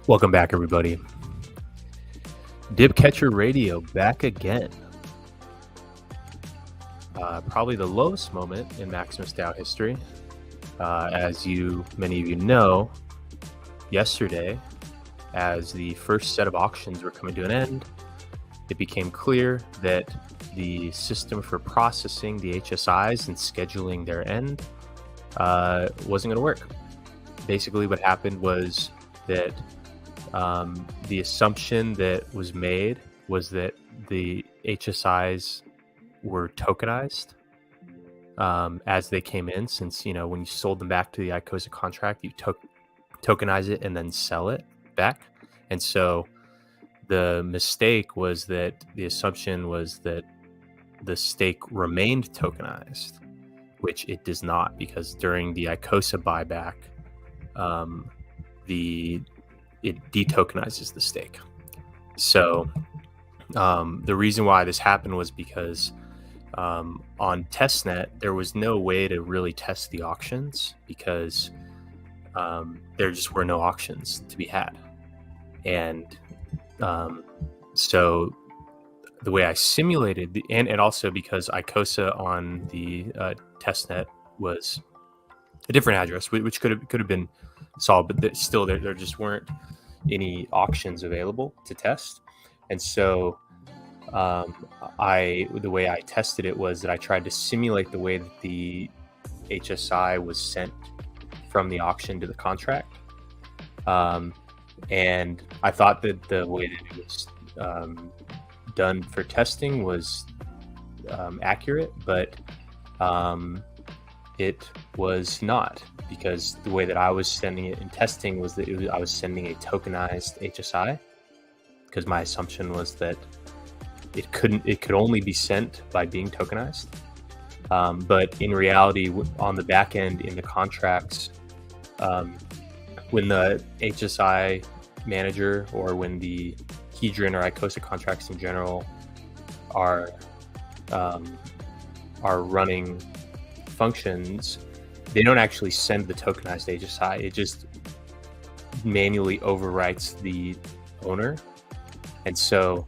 Welcome back, everybody. Dipcatcher Radio back again. Probably the lowest moment in MAXIMUS DAO history. As many of you know, yesterday, as the first set of auctions were coming to an end, it became clear that the system for processing the HSIs and scheduling their end wasn't going to work. Basically, what happened was that the assumption that was made was that the HSIs were tokenized as they came in, since when you sold them back to the ICOSA contract, you tokenize it and then sell it back. And so the mistake was that the assumption was that the stake remained tokenized, which it does not, because during the ICOSA buyback, it detokenizes the stake. So the reason why this happened was because on testnet, there was no way to really test the auctions, because there just were no auctions to be had. And so the way I simulated, and also because ICOSA on the testnet was a different address, which could have been solved, but still there just weren't any auctions available to test. And so the way I tested it was that I tried to simulate the way that the HSI was sent from the auction to the contract. And I thought that the way that it was done for testing was accurate, but it was not, because the way that I was sending it in testing was that I was sending a tokenized HSI, because my assumption was that it could only be sent by being tokenized. But in reality, on the back end in the contracts, when the HSI manager, or when the Hedron or ICOSA contracts in general are running functions, they don't actually send the tokenized HSI. It just manually overwrites the owner. And so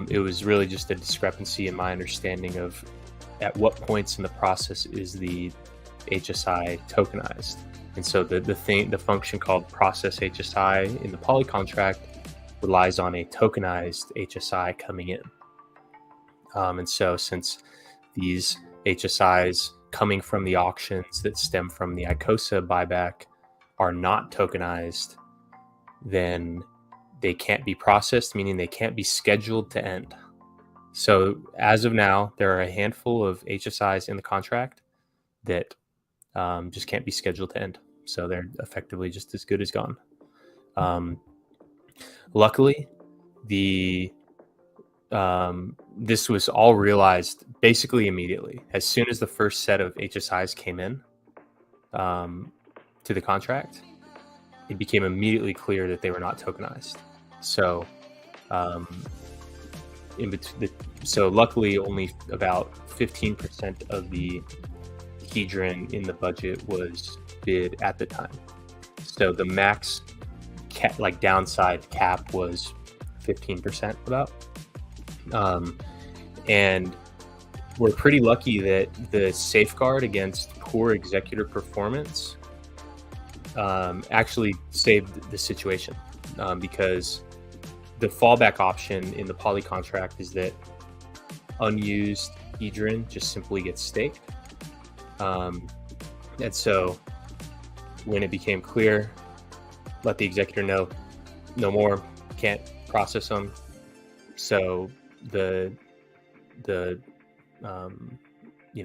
it was really just a discrepancy in my understanding of at what points in the process is the HSI tokenized. And so the function called process HSI in the poly contract relies on a tokenized HSI coming in. And so since these HSIs coming from the auctions that stem from the ICOSA buyback are not tokenized, then they can't be processed, meaning they can't be scheduled to end. So as of now, there are a handful of HSIs in the contract that just can't be scheduled to end. So they're effectively just as good as gone. Luckily, this was all realized basically immediately. As soon as the first set of HSIs came in to the contract, it became immediately clear that they were not tokenized. So so luckily only about 15% of the Hedron in the budget was bid at the time. So the max downside cap was 15% about. And we're pretty lucky that the safeguard against poor executor performance actually saved the situation, because the fallback option in the poly contract is that unused Hedron just simply gets staked. And so when it became clear, let the executor know, no more, can't process them. So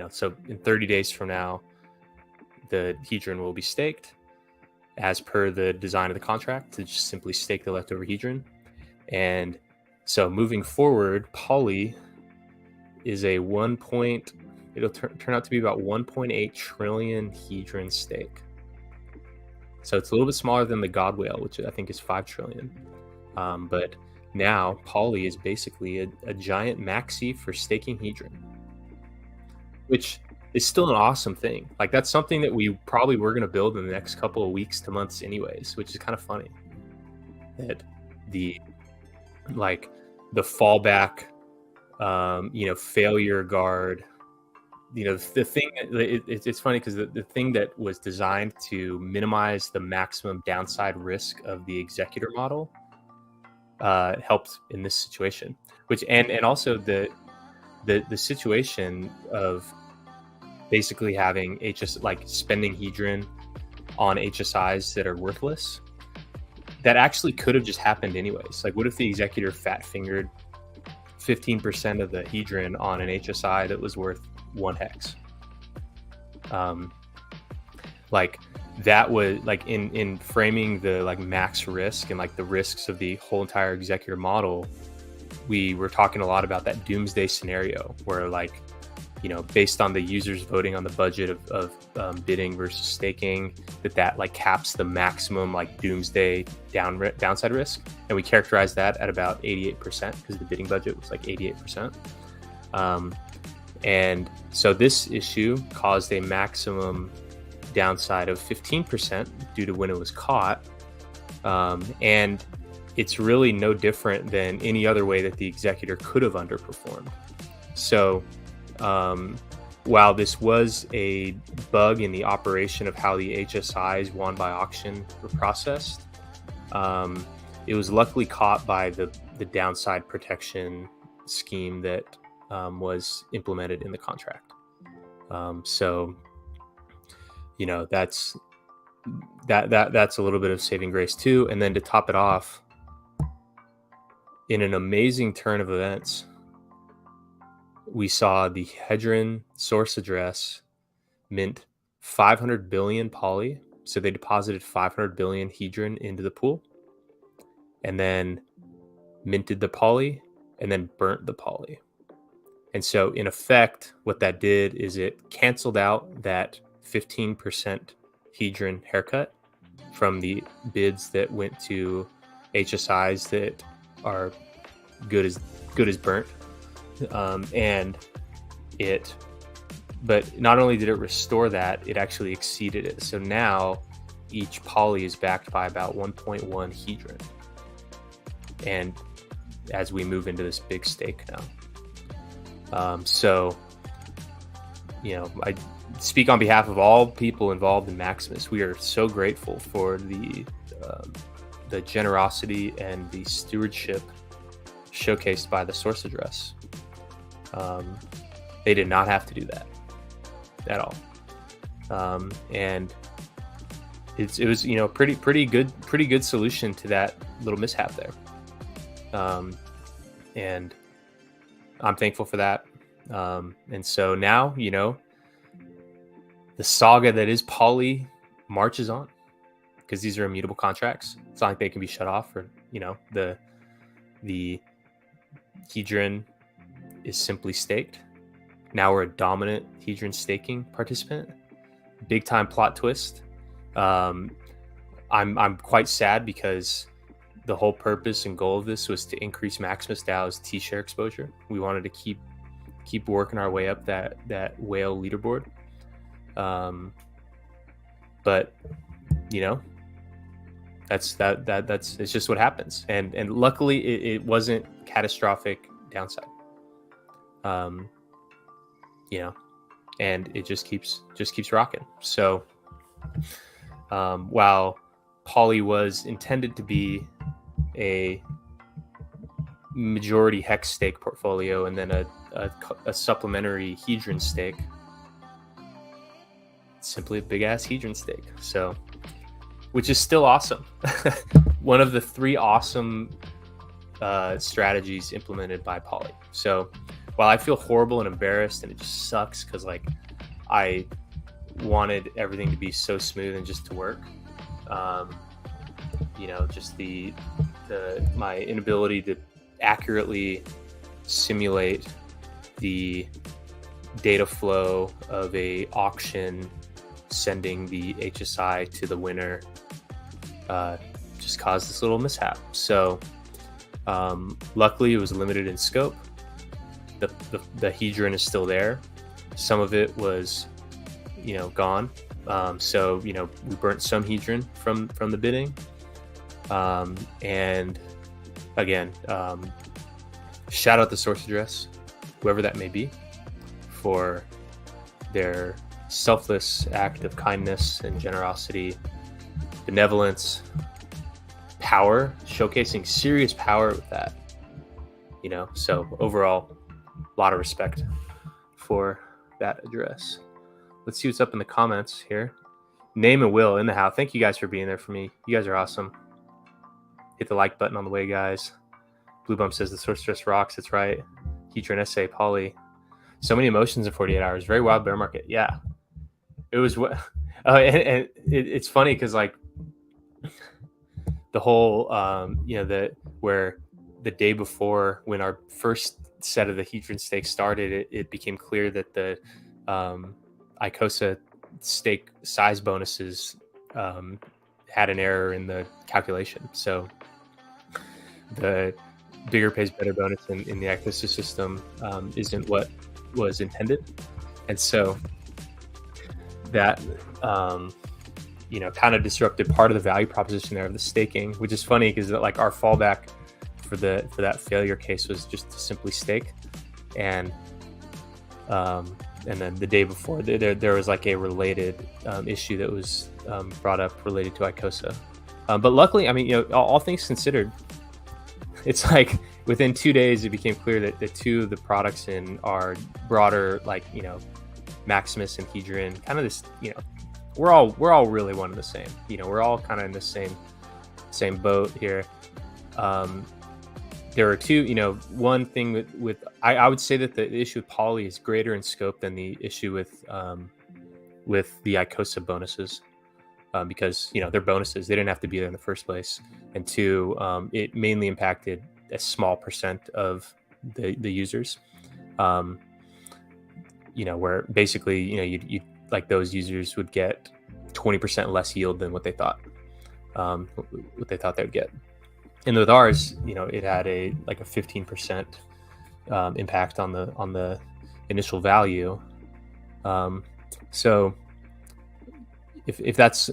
so in 30 days from now, the Hedron will be staked as per the design of the contract, to just simply stake the leftover Hedron. And so moving forward, poly is it'll turn out to be about 1.8 trillion Hedron stake. So it's a little bit smaller than the God Whale, which I think is 5 trillion. But now poly is basically a giant maxi for staking Hedron, which is still an awesome thing. Like, that's something that we probably were going to build in the next couple of weeks to months anyways, which is kind of funny. that the fallback, failure guard, the thing, it's funny because the thing that was designed to minimize the maximum downside risk of the executor model helped in this situation, which and also the situation of basically having spending hedron on HSIs that are worthless, that actually could have just happened anyways. Like, what if the executor fat fingered 15% of the hedron on an HSI that was worth 1 hex? That was in framing the max risk and the risks of the whole entire executor model. We were talking a lot about that doomsday scenario where based on the users voting on the budget of bidding versus staking, that caps the maximum doomsday downside risk, and we characterized that at about 88% because the bidding budget was 88%. And so this issue caused a maximum downside of 15% due to when it was caught, and it's really no different than any other way that the executor could have underperformed. So while this was a bug in the operation of how the HSIs won by auction were processed, it was luckily caught by the downside protection scheme that was implemented in the contract. So that's a little bit of saving grace too. And then to top it off, in an amazing turn of events, we saw the HDRN Source Address mint 500 billion poly. So they deposited 500 billion hedron into the pool and then minted the poly and then burnt the poly. And so in effect, what that did is it canceled out that 15% hedron haircut from the bids that went to HSIs that are good as burnt. But not only did it restore that, it actually exceeded it. So now each poly is backed by about 1.1 hedron. And as we move into this big stake now. I speak on behalf of all people involved in Maximus. We are so grateful for the generosity and the stewardship showcased by the source address. They did not have to do that at all, and it was pretty good solution to that little mishap there, and I'm thankful for that. And so now the saga that is poly marches on, because these are immutable contracts. It's not like they can be shut off, or the hedron is simply staked. Now we're a dominant hedron staking participant. Big time plot twist. I'm quite sad because the whole purpose and goal of this was to increase Maximus DAO's T-share exposure. We wanted to keep working our way up that whale leaderboard. But that's it's just what happens. And luckily it wasn't catastrophic downside. And it just keeps rocking. So while poly was intended to be a majority hex stake portfolio and then a supplementary hedron stake, it's simply a big ass hedron stake. So, which is still awesome. One of the 3 awesome strategies implemented by poly. So while I feel horrible and embarrassed, and it just sucks because I wanted everything to be so smooth and just to work, just my inability to accurately simulate the data flow of a auction sending the HSI to the winner just caused this little mishap. So luckily it was limited in scope. The hedron is still there. Some of it was gone. So we burnt some hedron from the bidding, And again, shout out the source address, whoever that may be, for their selfless act of kindness and generosity, benevolence, power, showcasing serious power with that. So overall, a lot of respect for that address. Let's see what's up in the comments here. Name and Will in the house. Thank you guys for being there for me. You guys are awesome. Hit the like button on the way, guys. Blue Bump says the source address rocks. That's right. Heatran essay, Polly. So many emotions in 48 hours. Very wild bear market. Yeah. It was what. And it's funny because like the whole, where the day before when our first set of the Heatran stakes started, it became clear that the ICOSA stake size bonuses had an error in the calculation. So the bigger pays better bonus in the ICOSA system isn't what was intended. And so that, kind of disrupted part of the value proposition there of the staking, which is funny because like our fallback for that failure case was just to simply stake. And then the day before there was like a related issue that was brought up related to ICOSA. But luckily, I mean, all things considered, it's like within 2 days, it became clear that the two of the products in our broader, like, Maximus and Hedron, kind of this, we're all really one and the same. We're all kind of in the same boat here. There are two, one thing with I would say that the issue with Poly is greater in scope than the issue with the ICOSA bonuses, because they're bonuses. They didn't have to be there in the first place, and two, it mainly impacted a small percent of the users, where basically you like those users would get 20% less yield than what they thought they would get. And with ours, it had a 15% impact on the initial value. So if that's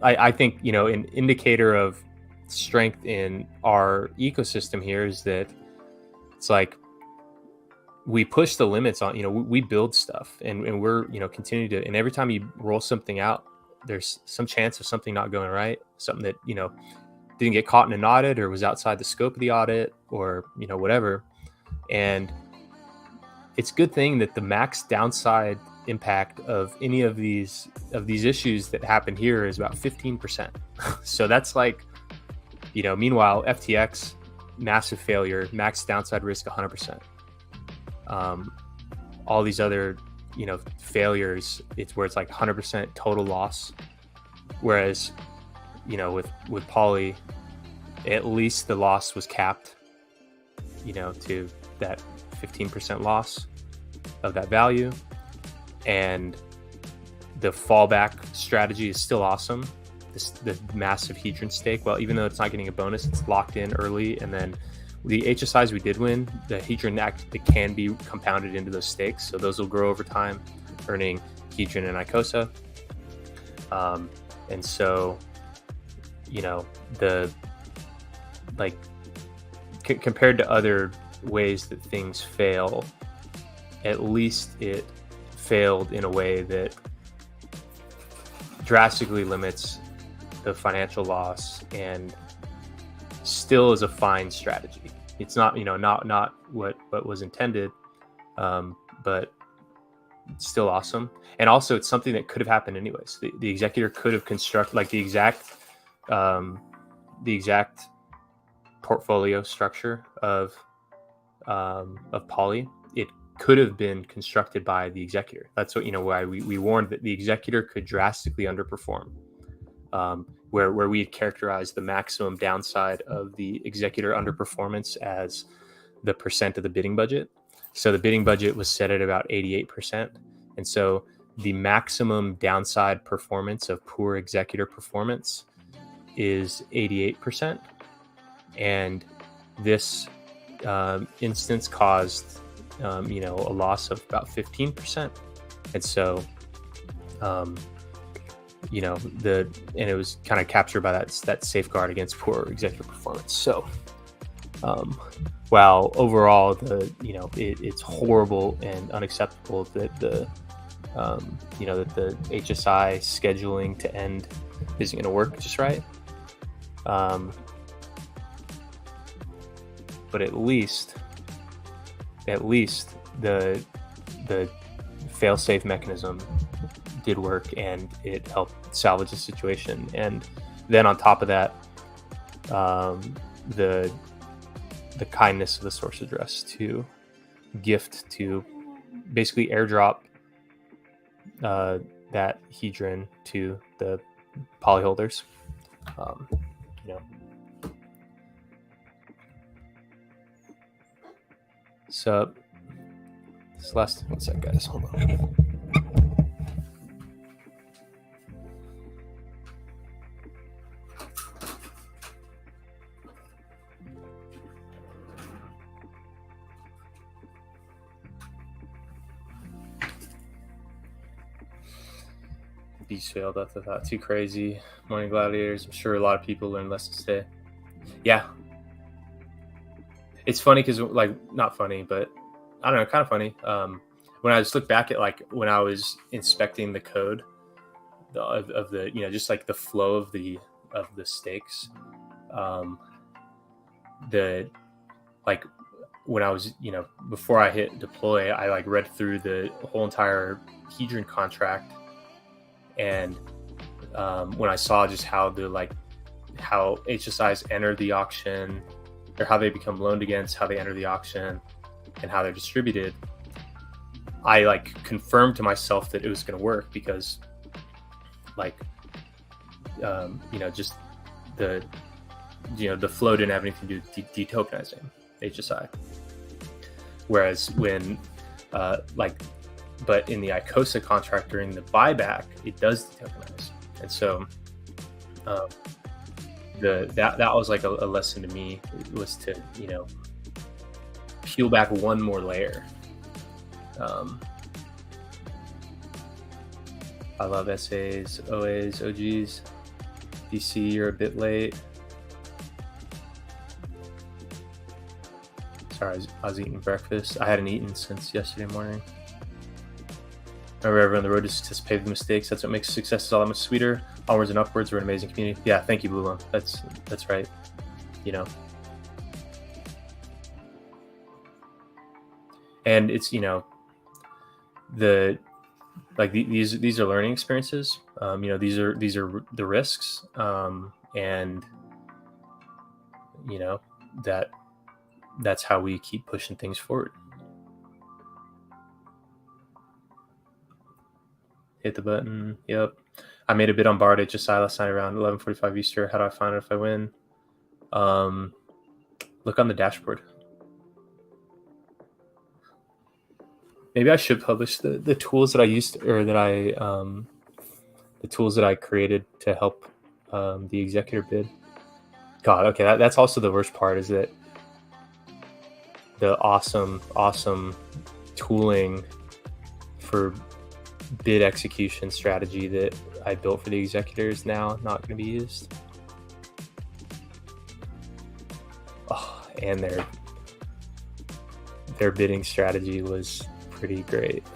I think an indicator of strength in our ecosystem here is that it's like we push the limits on, we build stuff and we're continue to, and every time you roll something out, there's some chance of something not going right, something that didn't get caught in an audit or was outside the scope of the audit or whatever. And it's a good thing that the max downside impact of any of these issues that happen here is about 15%. So that's like, meanwhile, FTX, massive failure, max downside risk 100%. All these other failures, it's where it's like 100% total loss, whereas with Poly, at least the loss was capped, to that 15% loss of that value. And the fallback strategy is still awesome. The massive Hedron stake, well, even though it's not getting a bonus, it's locked in early. And then the HSIs we did win, the Hedron it can be compounded into those stakes. So those will grow over time, earning Hedron and ICOSA. And so, compared to other ways that things fail, at least it failed in a way that drastically limits the financial loss and still is a fine strategy. It's not, not what was intended, but it's still awesome. And also it's something that could have happened anyways. The executor could have constructed like the exact portfolio structure of Poly. It could have been constructed by the executor. That's what, why we warned that the executor could drastically underperform, where we had characterized the maximum downside of the executor underperformance as the percent of the bidding budget. So the bidding budget was set at about 88%. And so the maximum downside performance of poor executor performance is 88%. And this instance caused, a loss of about 15%. And so and it was kind of captured by that safeguard against poor executive performance. So while overall it's horrible and unacceptable that the HSI scheduling to end isn't going to work just right, but at least the fail-safe mechanism did work, and it helped salvage the situation. And then on top of that, the kindness of the source address to basically airdrop that hedron to the poly holders. So this last one sec, guys, hold on. Beast failed. I thought too crazy. Morning gladiators. I'm sure a lot of people learned lessons today. Yeah. It's funny because, not funny, but I don't know, kind of funny. When I just look back at when I was inspecting the code of the just the flow of the stakes, when I was before I hit deploy, I read through the whole entire hedron contract, and when I saw just how how HSIs enter the auction, or how they become loaned against, how they enter the auction, and how they're distributed, I confirmed to myself that it was going to work, because just the flow didn't have anything to do with detokenizing HSI. Whereas when but in the ICOSA contract during the buyback, it does detokenize. And so that was a lesson to me. It was to peel back one more layer. I love SAs, OAs, OGs. DC, you're a bit late. Sorry, I was eating breakfast. I hadn't eaten since yesterday morning. Remember, everyone on the road to success paved with mistakes. That's what makes success all that much sweeter. Onwards and upwards. We're an amazing community. Yeah, thank you, Blue Lung. That's right. And it's these are learning experiences. These are the risks, and that's how we keep pushing things forward. Hit the button. Yep. I made a bid on borrowed HSI last night around 11:45 Eastern. How do I find it if I win? Look on the dashboard. Maybe I should publish the tools that I used, or that the tools that I created to help the executor bid. God, okay, that's also the worst part, is that the awesome tooling for bid execution strategy that I built for the executors now not going to be used. Oh, and their bidding strategy was pretty great,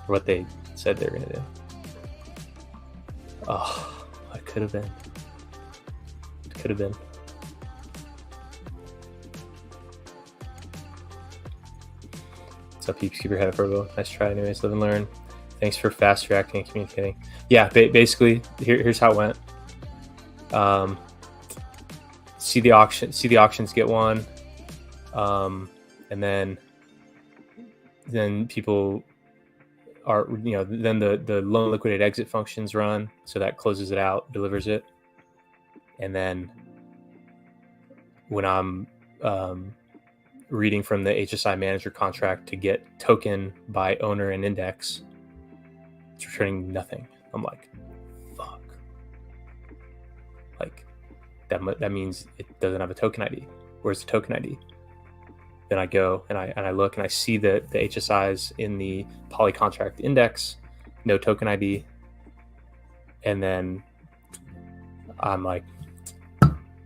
for what they said they were going to do. Oh, it could have been. What's up, peeps? Keep your head up, Virgo. Nice try anyways. Live and learn. Thanks for fast reacting and communicating. Yeah, basically, here's how it went. See the auctions get one, and then people are, then the loan liquidate exit functions run, so that closes it out, delivers it, and then when I'm reading from the HSI manager contract to get token by owner and index, it's returning nothing. I'm like, fuck. That means it doesn't have a token ID. Where's the token ID? Then I go and I look and I see the HSIs in the poly contract index, no token ID. And then I'm like,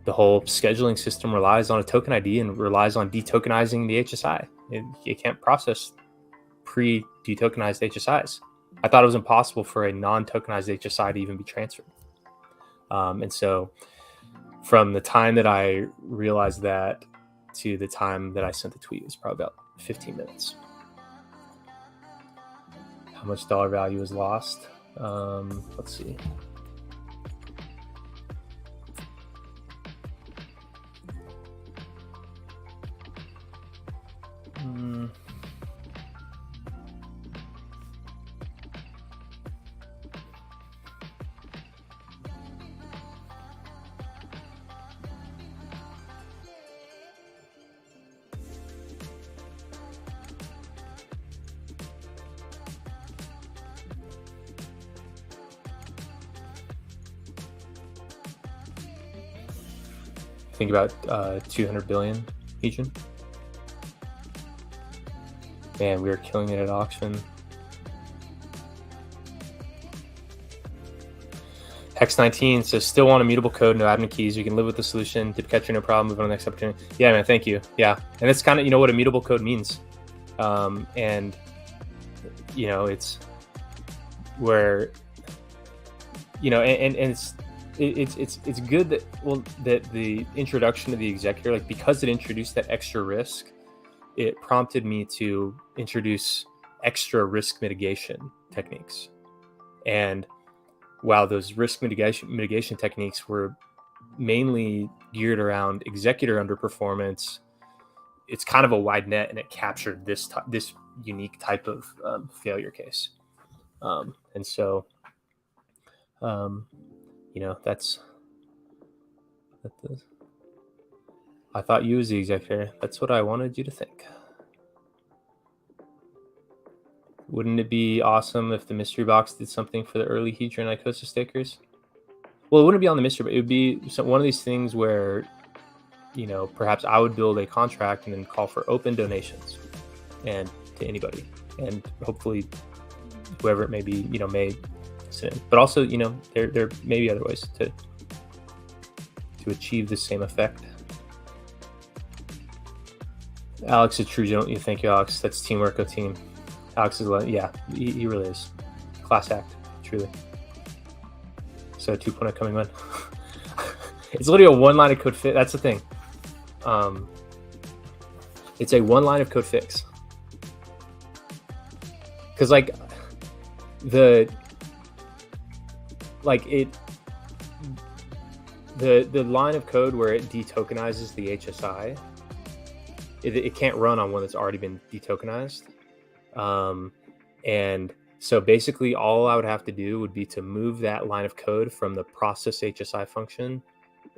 the whole scheduling system relies on a token ID and relies on detokenizing the HSI. It can't process pre-detokenized HSIs. I thought it was impossible for a non-tokenized HSI to even be transferred. And so from the time that I realized that to the time that I sent the tweet was probably about 15 minutes. How much dollar value was lost? Let's see. Think about 200 billion Hedron. Man, we were killing it at auction. Hex19 says, still want immutable code, no admin keys. You can live with the solution. Dip catcher, no problem. Move on to the next opportunity. Yeah, man, thank you. Yeah, and that's kind of, what immutable code means. And, it's where, and it's good that, that the introduction of the executor, like, because it introduced that extra risk, it prompted me to introduce extra risk mitigation techniques. And while those risk mitigation techniques were mainly geared around executor underperformance, it's kind of a wide net, and it captured this unique type of failure case. And so, that's I thought you was the executor. That's what I wanted you to think. Wouldn't it be awesome if the mystery box did something for the early Hedron Icosa stakers? Well, it wouldn't be on the mystery, but it would be one of these things where, perhaps I would build a contract and then call for open donations and to anybody. And hopefully whoever it may be, may send. But also, there may be other ways to achieve the same effect. Alex is true, don't you? Thank you, Alex. That's teamwork, team. Alex is, yeah, he really is. Class act, truly. So 2.0 coming in. It's literally a one line of code fix. That's the thing. It's a one line of code fix. Because the line of code where it detokenizes the HSI, it can't run on one that's already been detokenized. And so basically all I would have to do would be to move that line of code from the process HSI function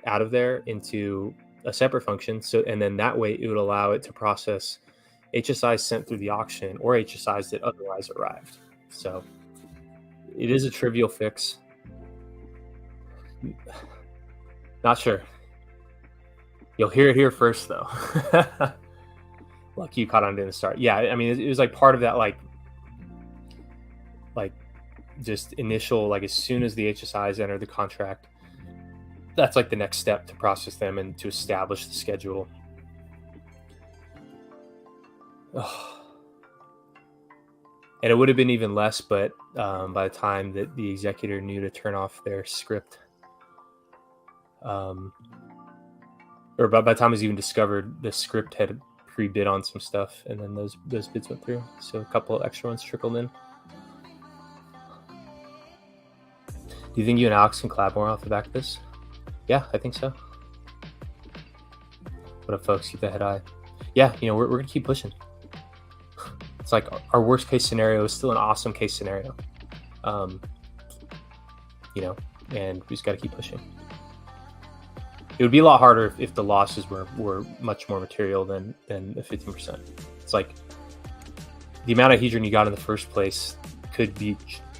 out of there into a separate function. So, and then that way it would allow it to process HSIs sent through the auction or HSIs that otherwise arrived. So it is a trivial fix. Not sure. You'll hear it here first, though. Lucky you caught on to the start. Yeah, I mean, it was part of that, just initial, as soon as the HSIs enter the contract, that's the next step to process them and to establish the schedule. Oh. And it would have been even less, but by the time that the executor knew to turn off their script, or by the time it was even discovered, the script had pre-bid on some stuff, and then those bids went through. So a couple of extra ones trickled in. Do you think you and Alex can collab more off the back of this? Yeah, I think so. What up, folks? Keep the head high. Yeah, we're gonna keep pushing. It's our worst case scenario is still an awesome case scenario. And we just got to keep pushing. It would be a lot harder if the losses were much more material than the 15%. It's the amount of Hedron you got in the first place could be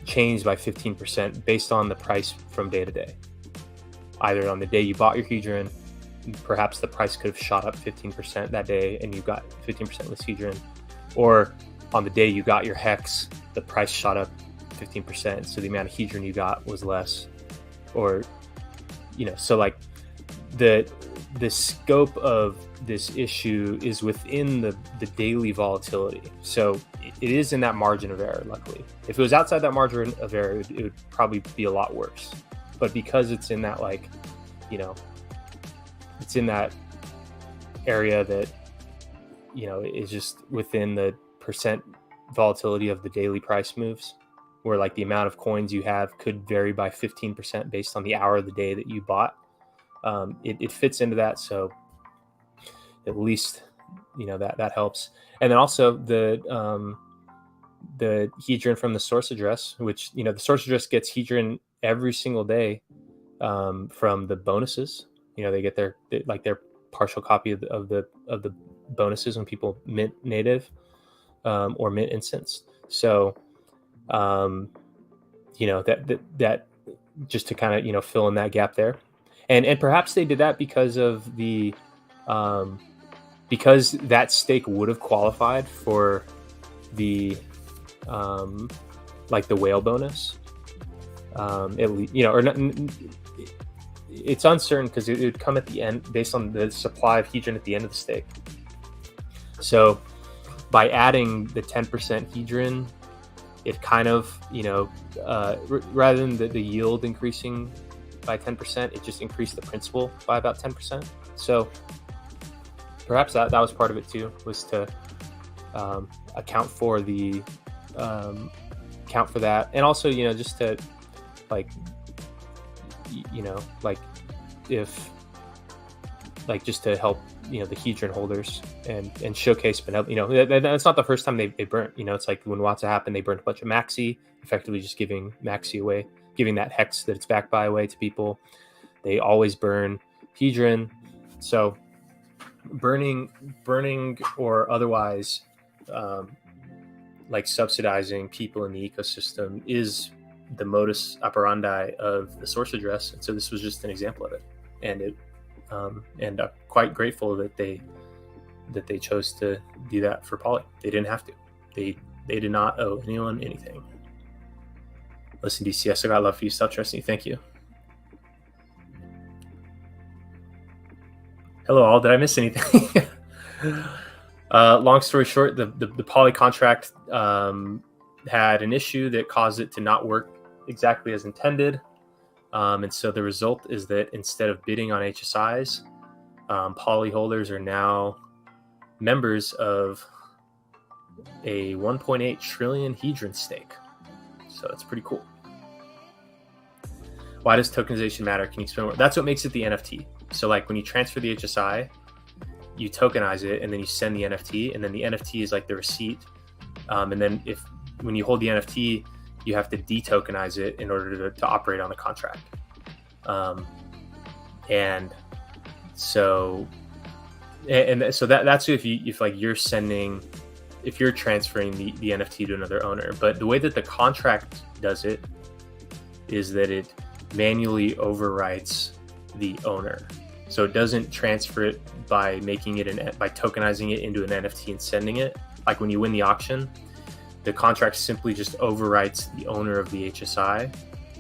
changed by 15% based on the price from day to day. Either on the day you bought your Hedron, perhaps the price could have shot up 15% that day and you got 15% less Hedron, or on the day you got your Hex, the price shot up 15%. So the amount of hedron you got was less, or, so like the scope of this issue is within the daily volatility. So it is in that margin of error, luckily. If it was outside that margin of error, it would probably be a lot worse. But because it's in that, it's in that area that, is just within the percent volatility of the daily price moves, where like the amount of coins you have could vary by 15% based on the hour of the day that you bought. It fits into that. So at least, that helps. And then also the hedron from the source address, which, the source address gets hedron every single day from the bonuses. They get their partial copy of the bonuses when people mint native or mint instance. So, that just to kind of, fill in that gap there. And perhaps they did that because of the because that stake would have qualified for the the whale bonus. Or not, it's uncertain because it would come at the end based on the supply of hedron at the end of the stake. So by adding the 10% hedron, it kind of, rather than the yield increasing by 10%, it just increased the principal by about 10%. So perhaps that was part of it too, was to account for that, and also just to just to help the hedron holders and showcase that's not the first time they burnt. It's like when Watsa happened, they burnt a bunch of Maxi, effectively just giving Maxi away, giving that hex that it's backed by away to people. They always burn hedron. So burning or otherwise subsidizing people in the ecosystem is the modus operandi of the source address. And so this was just an example of it. And I'm quite grateful that they chose to do that for Poly. They didn't have to. They did not owe anyone anything. Listen, DCS, I got love for you. Stop trusting you. Thank you. Hello, all. Did I miss anything? Long story short, the Poly contract had an issue that caused it to not work exactly as intended. And so the result is that instead of bidding on HSIs, Poly holders are now members of a 1.8 trillion hedron stake. So that's pretty cool. Why does tokenization matter? Can you explain more? That's what makes it the NFT. So when you transfer the HSI, you tokenize it and then you send the NFT, and then the NFT is like the receipt. And then when you hold the NFT, you have to detokenize it in order to operate on the contract. And so that's if you're transferring the NFT to another owner. But the way that the contract does it is that it manually overwrites the owner. So it doesn't transfer it by making it by tokenizing it into an NFT and sending it. Like when you win the auction, the contract simply just overwrites the owner of the HSI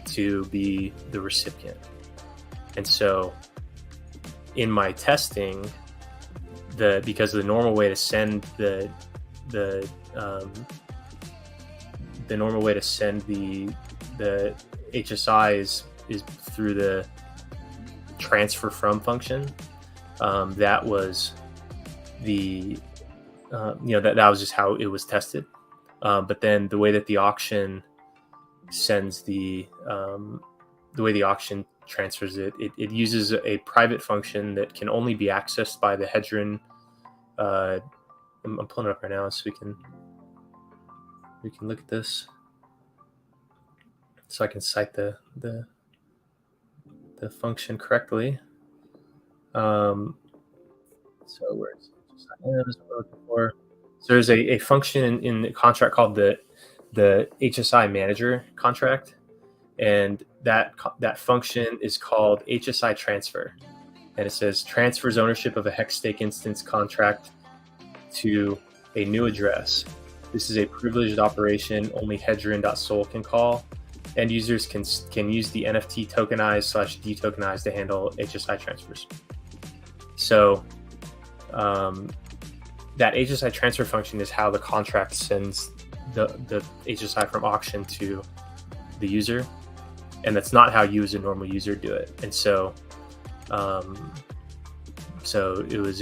to be the recipient. And so in my testing, because the normal way to send the normal way to send the HSI is through the transfer from function. That was that was just how it was tested. But then the way that the auction sends the way the auction transfers it uses a private function that can only be accessed by the hedron. I'm pulling it up right now so we can look at this, so I can cite the function correctly. So where's so there's a function in the contract called the HSI manager contract, and that function is called HSI transfer, and it says transfers ownership of a hex stake instance contract to a new address. This is a privileged operation only HDRN.sol can call. End users can use the NFT tokenize/detokenized to handle HSI transfers. So that HSI transfer function is how the contract sends the HSI from auction to the user, and that's not how you as a normal user do it. And so so it was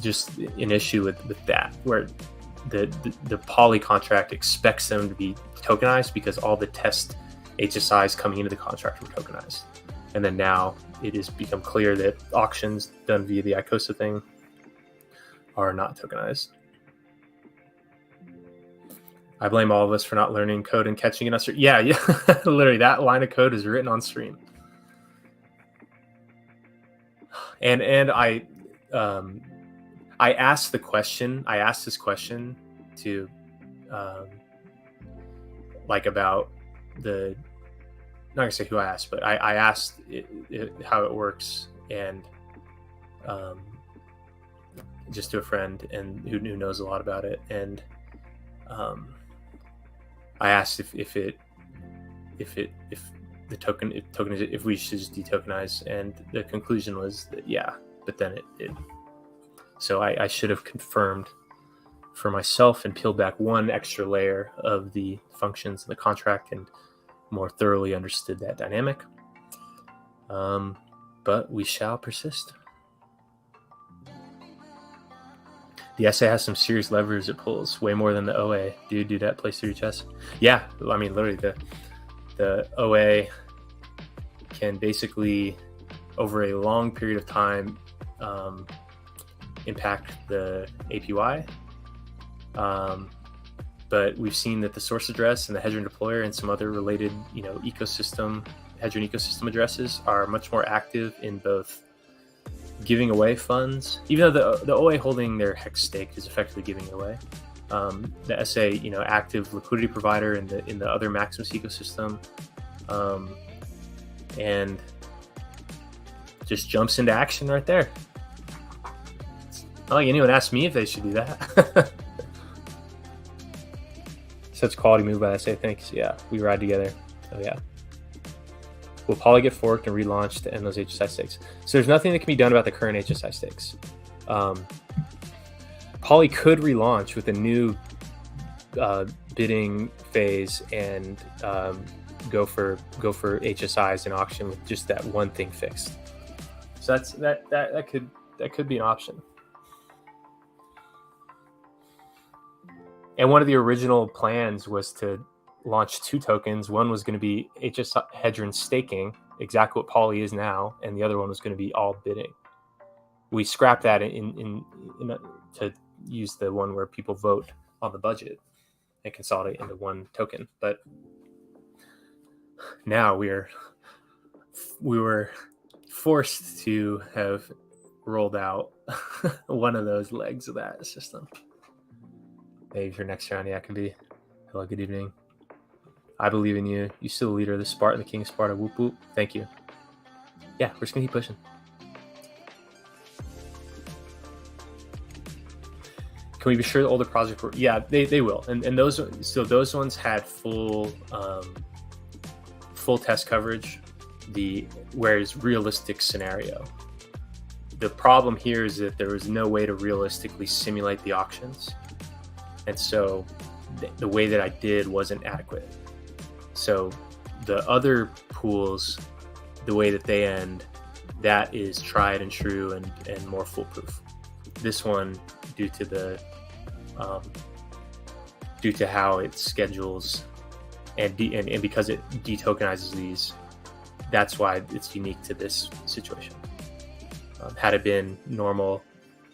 just an issue with that, where the poly contract expects them to be tokenized because all the test HSIs coming into the contract were tokenized. And then now it has become clear that auctions done via the ICOSA thing are not tokenized. I blame all of us for not learning code and catching it on stream. Yeah, literally that line of code is written on stream. And I asked this question to about the, not gonna say who I asked, but I asked how it works, and just to a friend and who knows a lot about it, and I asked if we should just detokenize, and the conclusion was that yeah, but then it so I should have confirmed for myself and peeled back one extra layer of the functions in the contract and more thoroughly understood that dynamic. But we shall persist. The SA has some serious levers it pulls, way more than the OA. Do that, plays through your chest. Yeah, I mean, literally the OA can basically, over a long period of time, impact the APY. But we've seen that the source address and the HDRN deployer and some other related, HDRN ecosystem addresses are much more active in both giving away funds, even though the OA holding their hex stake is effectively giving it away. The SA, active liquidity provider in the other MAXIMUS ecosystem, and just jumps into action right there. Not like anyone asked me if they should do that. Such quality move by SA. Thanks. Yeah, we ride together. Oh yeah. Will Poly get forked and relaunched to end those HSI stakes? So there's nothing that can be done about the current HSI stakes. Poly could relaunch with a new bidding phase and go for HSIs in auction with just that one thing fixed. So that could be an option. And one of the original plans was to launch two tokens. One was going to be HDRN staking, exactly what Poly is now, and the other one was going to be all bidding. We scrapped that to use the one where people vote on the budget and consolidate into one token. But now we were forced to have rolled out one of those legs of that system. Maybe for next round, yeah, it can be. Hello, good evening. I believe in you. You're still the leader of the Spartan, the king of Sparta. Whoop whoop. Thank you. Yeah, we're just gonna keep pushing. Can we be sure the older projects were? Yeah, they will. And those ones had full test coverage. Whereas realistic scenario. The problem here is that there was no way to realistically simulate the auctions. And so the way that I did wasn't adequate. So the other pools, the way that they end, that is tried and true and more foolproof. This one, due to how it schedules and because it detokenizes these, that's why it's unique to this situation. Had it been normal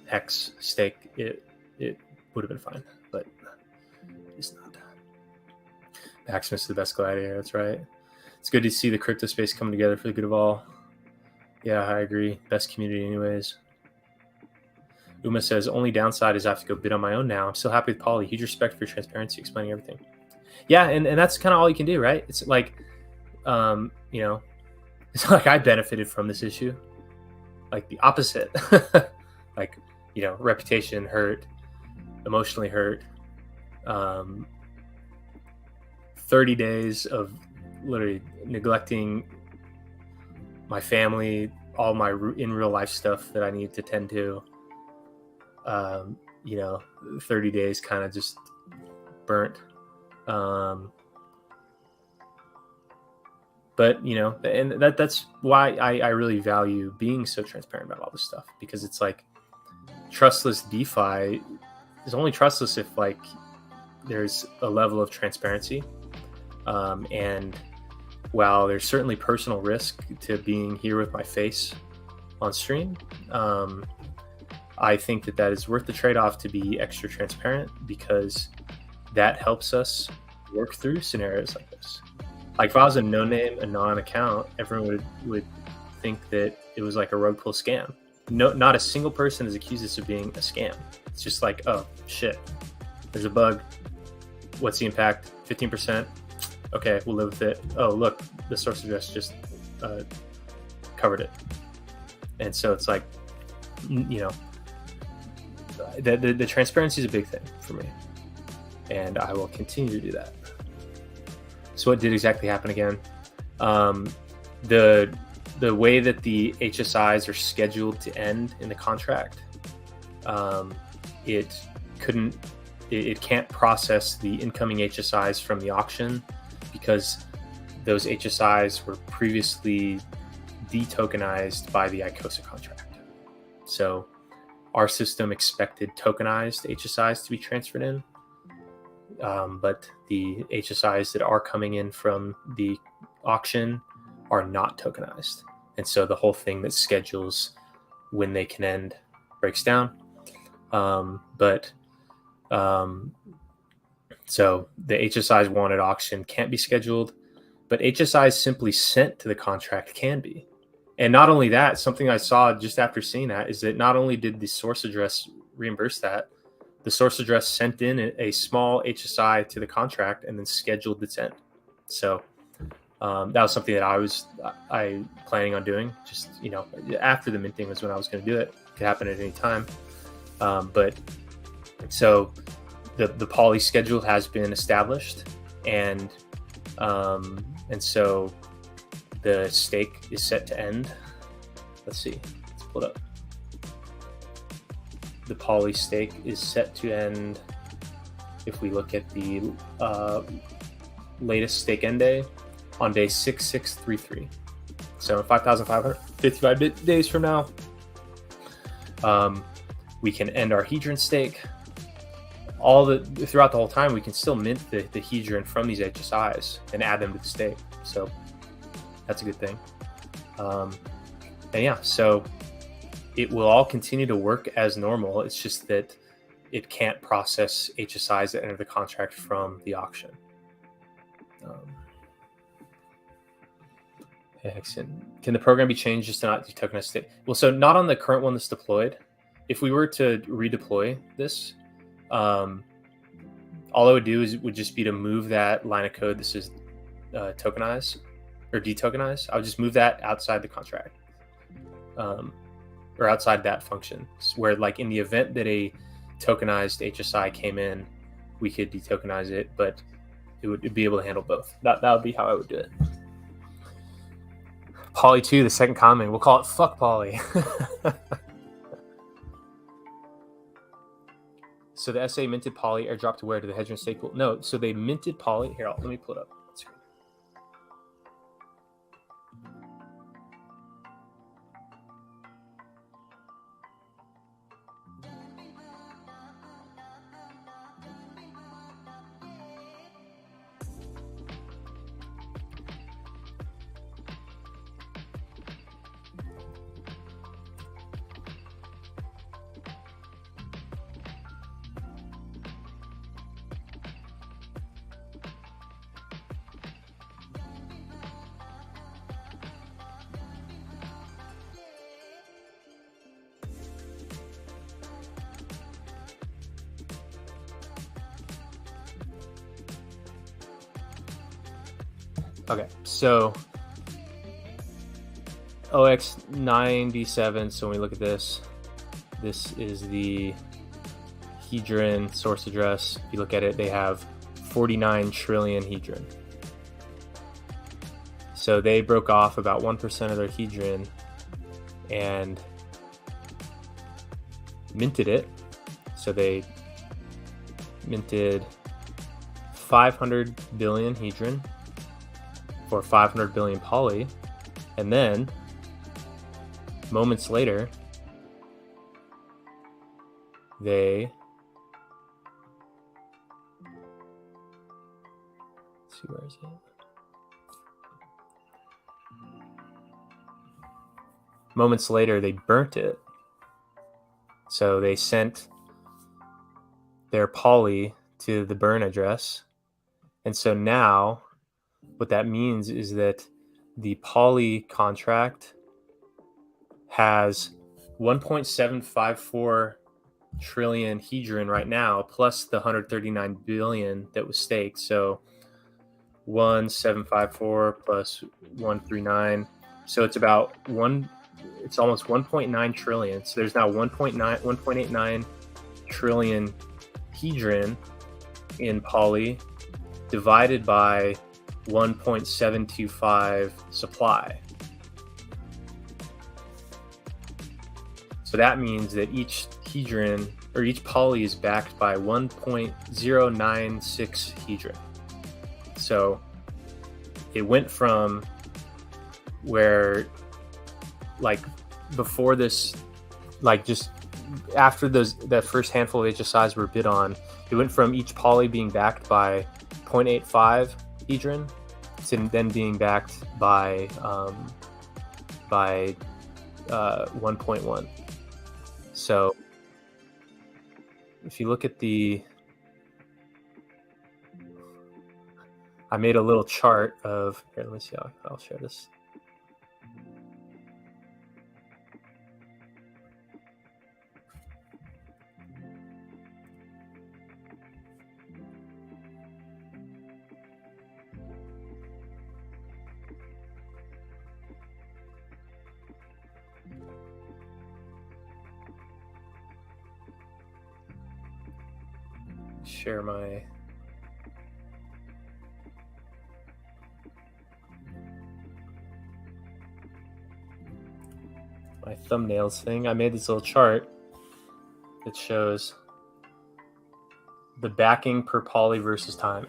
hex stake, it would have been fine, but it's not. Maximus is the best gladiator, that's right. It's good to see the crypto space coming together for the good of all. Yeah, I agree. Best community anyways. Uma says, only downside is I have to go bid on my own now. I'm still happy with Poly. Huge respect for your transparency, explaining everything. Yeah, and that's kind of all you can do, right? It's like, it's not like I benefited from this issue. Like the opposite. like, reputation hurt, emotionally hurt. 30 days of literally neglecting my family, all my in real life stuff that I needed to tend to. 30 days kind of just burnt. But and that's why I really value being so transparent about all this stuff, because it's like trustless DeFi is only trustless if like there's a level of transparency. And while there's certainly personal risk to being here with my face on stream, I think that is worth the trade-off to be extra transparent, because that helps us work through scenarios like this. Like if I was a no-name, a non-account, everyone would think that it was like a rug pull scam. No, not a single person has accused this of being a scam. It's just like, oh shit, there's a bug. What's the impact? 15%. Okay, we'll live with it. Oh, look, the source address just covered it. And so it's like, the transparency is a big thing for me, and I will continue to do that. So what did exactly happen again? The way that the HSIs are scheduled to end in the contract, it can't process the incoming HSIs from the auction, because those HSIs were previously detokenized by the ICOSA contract. So our system expected tokenized HSIs to be transferred in, but the HSIs that are coming in from the auction are not tokenized. And so the whole thing that schedules when they can end breaks down. So the HSIs wanted auction can't be scheduled, but HSIs simply sent to the contract can be. And not only that, something I saw just after seeing that is that not only did the source address reimburse that, the source address sent in a small HSI to the contract and then scheduled its end. So that was something that I planning on doing. Just, after the minting was when I was going to do it. It could happen at any time. But so the poly schedule has been established, and so the stake is set to end. Let's see. Let's pull it up. The poly stake is set to end, if we look at the latest stake end day, on day 6633. So 5,555 days from now, we can end our Hedron stake. Throughout the whole time, we can still mint the Hedron from these HSIs and add them to the stake. So that's a good thing. So it will all continue to work as normal. It's just that it can't process HSIs that enter the contract from the auction. Can the program be changed just to not detokenize state? Well, so not on the current one that's deployed. If we were to redeploy this, all I would do would just be to move that line of code that says tokenize or detokenize. I would just move that outside the contract, or outside that function, where like in the event that a tokenized HSI came in, we could detokenize it, but it'd be able to handle both. That would be how I would do it. Poly 2, the second comment, we'll call it fuck Poly. So the SA minted Poly, airdrop to where? To the Hedron stake pool? No, so they minted Poly. Here, let me pull it up. Okay, so OX97, so when we look at this, This is the HDRN source address. If you look at it, they have 49 trillion HDRN. So they broke off about 1% of their HDRN and minted it. So they minted 500 billion HDRN for 500 billion poly. And then moments later, let's see, where is it? Moments later, they burnt it. So they sent their poly to the burn address. And so now what that means is that the poly contract has 1.754 trillion HDRN right now, plus the 139 billion that was staked. So 1.754 plus 139. So it's about it's almost 1.9 trillion. So there's now 1.89 trillion HDRN in poly divided by 1.725 supply. So that means that each HDRN or each poly is backed by 1.096 HDRN. So it went from where, like, before this, like, just after that first handful of HSIs were bid on, it went from each poly being backed by 0.85 HDRN to then being backed by 1.1. So if you look at I made a little chart of, here, let me see how I'll share this. Share my thumbnails thing. I made this little chart that shows the backing per poly versus time.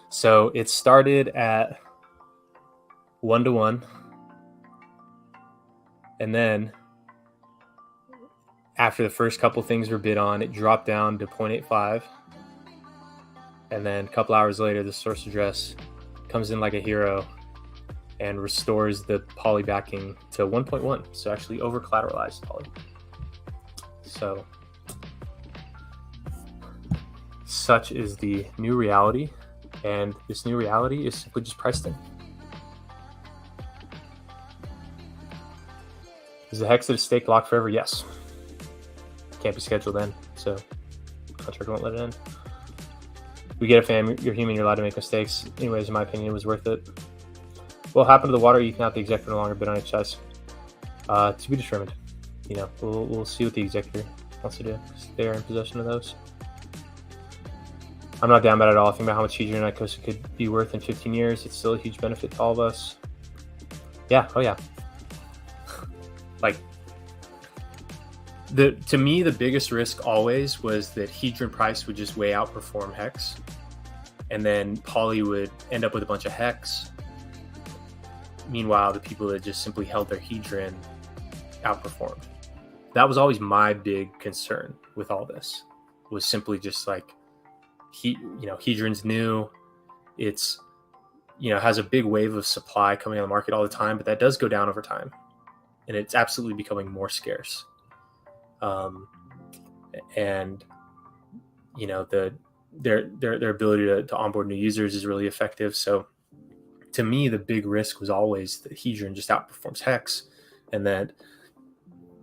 So it started at 1-to-1, and then after the first couple things were bid on, it dropped down to 0.85. And then a couple hours later, the source address comes in like a hero and restores the poly backing to 1.1. So actually over-collateralized poly. So such is the new reality. And this new reality is simply just priced in. Is the hex that is staked locked forever? Yes. Can't be scheduled in, so contract won't let it in. We get it, fam. You're human. You're allowed to make mistakes. Anyways, in my opinion, it was worth it. What happened to the water? You cannot the executor no longer bid on HSIs. To be determined. You know, we'll see what the executor wants to do. They are in possession of those. I'm not down bad at all. Think about how much HDRN ICOSA could be worth in 15 years. It's still a huge benefit to all of us. Yeah. Oh yeah. Like, to me, the biggest risk always was that HDRN price would just way outperform hex, and then poly would end up with a bunch of hex. Meanwhile, the people that just simply held their HDRN outperformed. That was always my big concern with all this, was simply just like, HDRN's new. It's, has a big wave of supply coming on the market all the time, but that does go down over time, and it's absolutely becoming more scarce. And their ability to onboard new users is really effective. So to me, the big risk was always that HDRN just outperforms hex, and that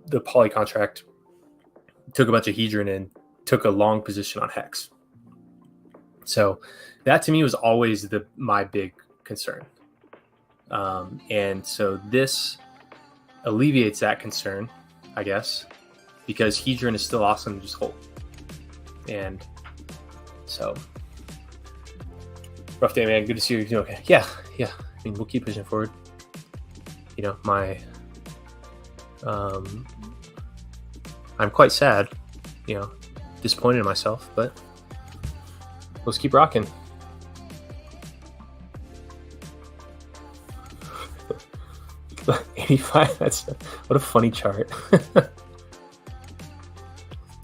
the poly contract took a bunch of HDRN and took a long position on hex. So that to me was always my big concern. And so this alleviates that concern, I guess, because Hedron is still awesome to just hold. And so, rough day, man. Good to see you. Doing okay. Yeah. I mean, we'll keep pushing forward. You know, I'm quite sad, you know, disappointed in myself, but let's keep rocking. $85. That's what a funny chart.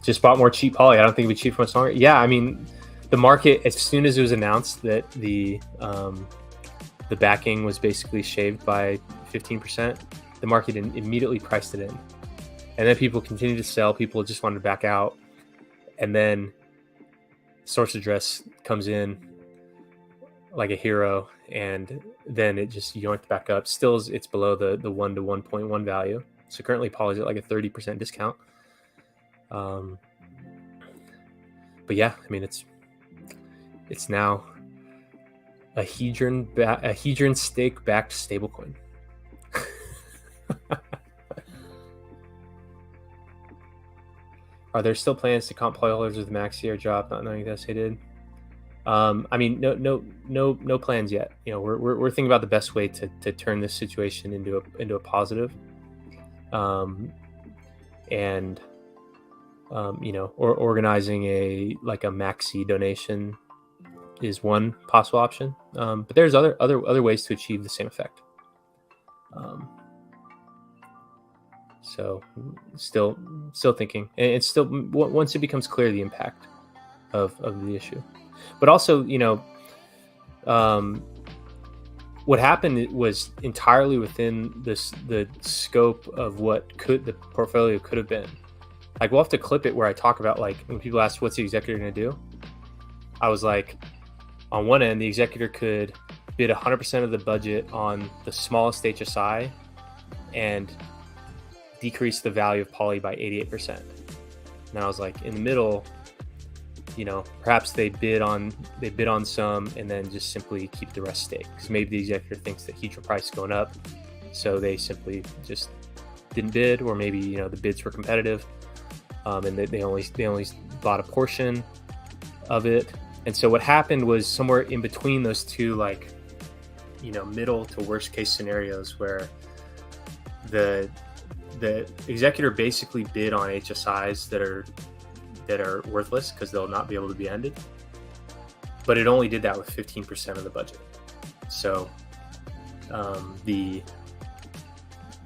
Just bought more cheap poly. I don't think it'd be cheap for much longer. Yeah, I mean, the market, as soon as it was announced that the backing was basically shaved by 15%, the market immediately priced it in. And then people continued to sell. People just wanted to back out. And then Source Address comes in like a hero, and then it just yoinked back up. Still, it's below the 1 to 1.1 value. So currently Poly's at like a 30% discount. But yeah, I mean, it's now a Hedron stake backed stablecoin. Are there still plans to comp Poly holders with Maxi or drop, not knowing that's did? I mean, no plans yet. You know, we're thinking about the best way to turn this situation into a positive. And you know, or organizing a Maxi donation is one possible option. But there's other ways to achieve the same effect. So still thinking, and it's still, once it becomes clear the impact of the issue. But also, you know, what happened was entirely within the scope of what the portfolio could have been. Like, we'll have to clip it where I talk about, like, when people ask what's the executor going to do, I was like, on one end, the executor could bid 100% of the budget on the smallest HSI and decrease the value of Poly by 88%. And I was like, in the middle, you know, perhaps they bid on some and then just simply keep the rest stake, because maybe the executor thinks that Hedron price is going up, so they simply just didn't bid, or maybe, you know, the bids were competitive, and they only bought a portion of it. And so what happened was somewhere in between those two, like, you know, middle to worst case scenarios, where the executor basically bid on HSIs that are worthless because they'll not be able to be ended, but it only did that with 15% of the budget. So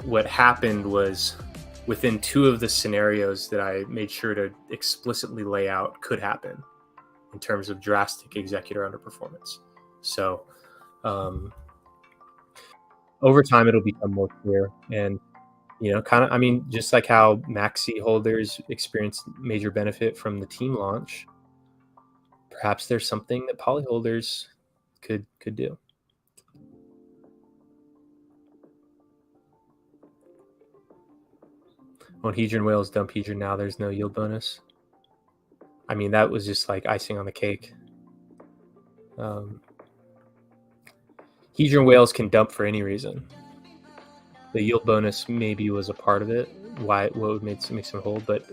what happened was, within two of the scenarios that I made sure to explicitly lay out could happen in terms of drastic executor underperformance. So over time, it'll become more clear. And, you know, kind of, I mean, just like how Maxi holders experienced major benefit from the team launch, perhaps there's something that Poly holders could do. When Hedron whales dump Hedron now, there's no yield bonus. I mean, that was just like icing on the cake. Hedron whales can dump for any reason. The yield bonus maybe was a part of it, what would make them hold, but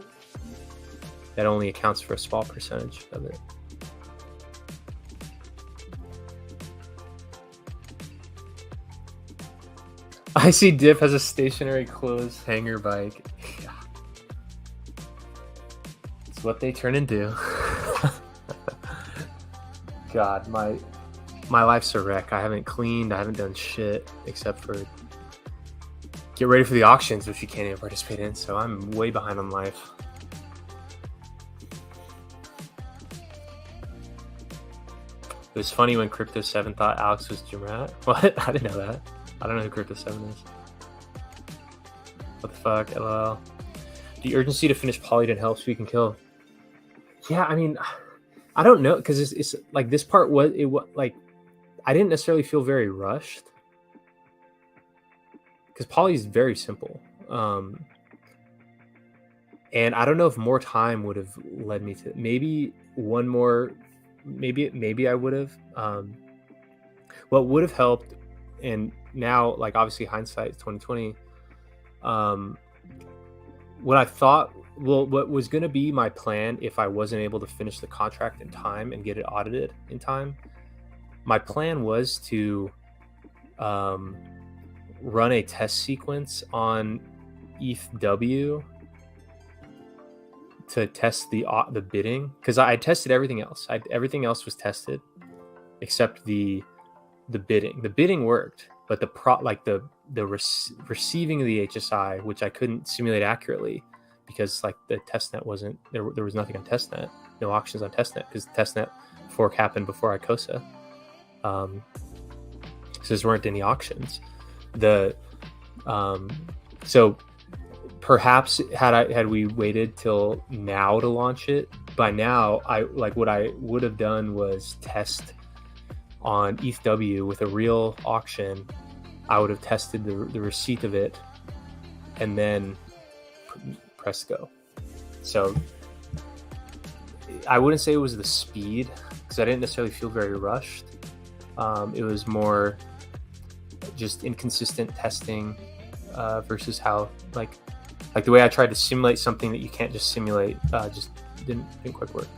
that only accounts for a small percentage of it. I see Dip has a stationary closed hanger bike. Yeah. It's what they turn into. God, my life's a wreck. I haven't cleaned. I haven't done shit except for get ready for the auctions, which you can't even participate in. So I'm way behind on life. It was funny when Crypto 7 thought Alex was Jim Rat. What? I didn't know that. I don't know who Crypto 7 is. What the fuck? LOL. The urgency to finish Poly didn't help Speak and Kill. Yeah, I mean, I don't know, because it's like this part was like, I didn't necessarily feel very rushed, because Poly is very simple. And I don't know if more time would have led me to maybe one more. Maybe I would have. What would have helped, and now, like, obviously hindsight 2020, what I thought well, what was going to be my plan if I wasn't able to finish the contract in time and get it audited in time, my plan was to run a test sequence on ETH-W to test the bidding, because I tested everything else. Everything else was tested except the bidding. The bidding worked, but the receiving of the HSI, which I couldn't simulate accurately because like the testnet wasn't there. There was nothing on testnet, no auctions on testnet, because testnet fork happened before ICOSA. So there weren't any auctions. So perhaps had we waited till now to launch it, by now what I would have done was test on ETH-W with a real auction. I would have tested the receipt of it and then press go. So I wouldn't say it was the speed, because I didn't necessarily feel very rushed. It was more just inconsistent testing versus how like the way I tried to simulate something that you can't just simulate just didn't quite work.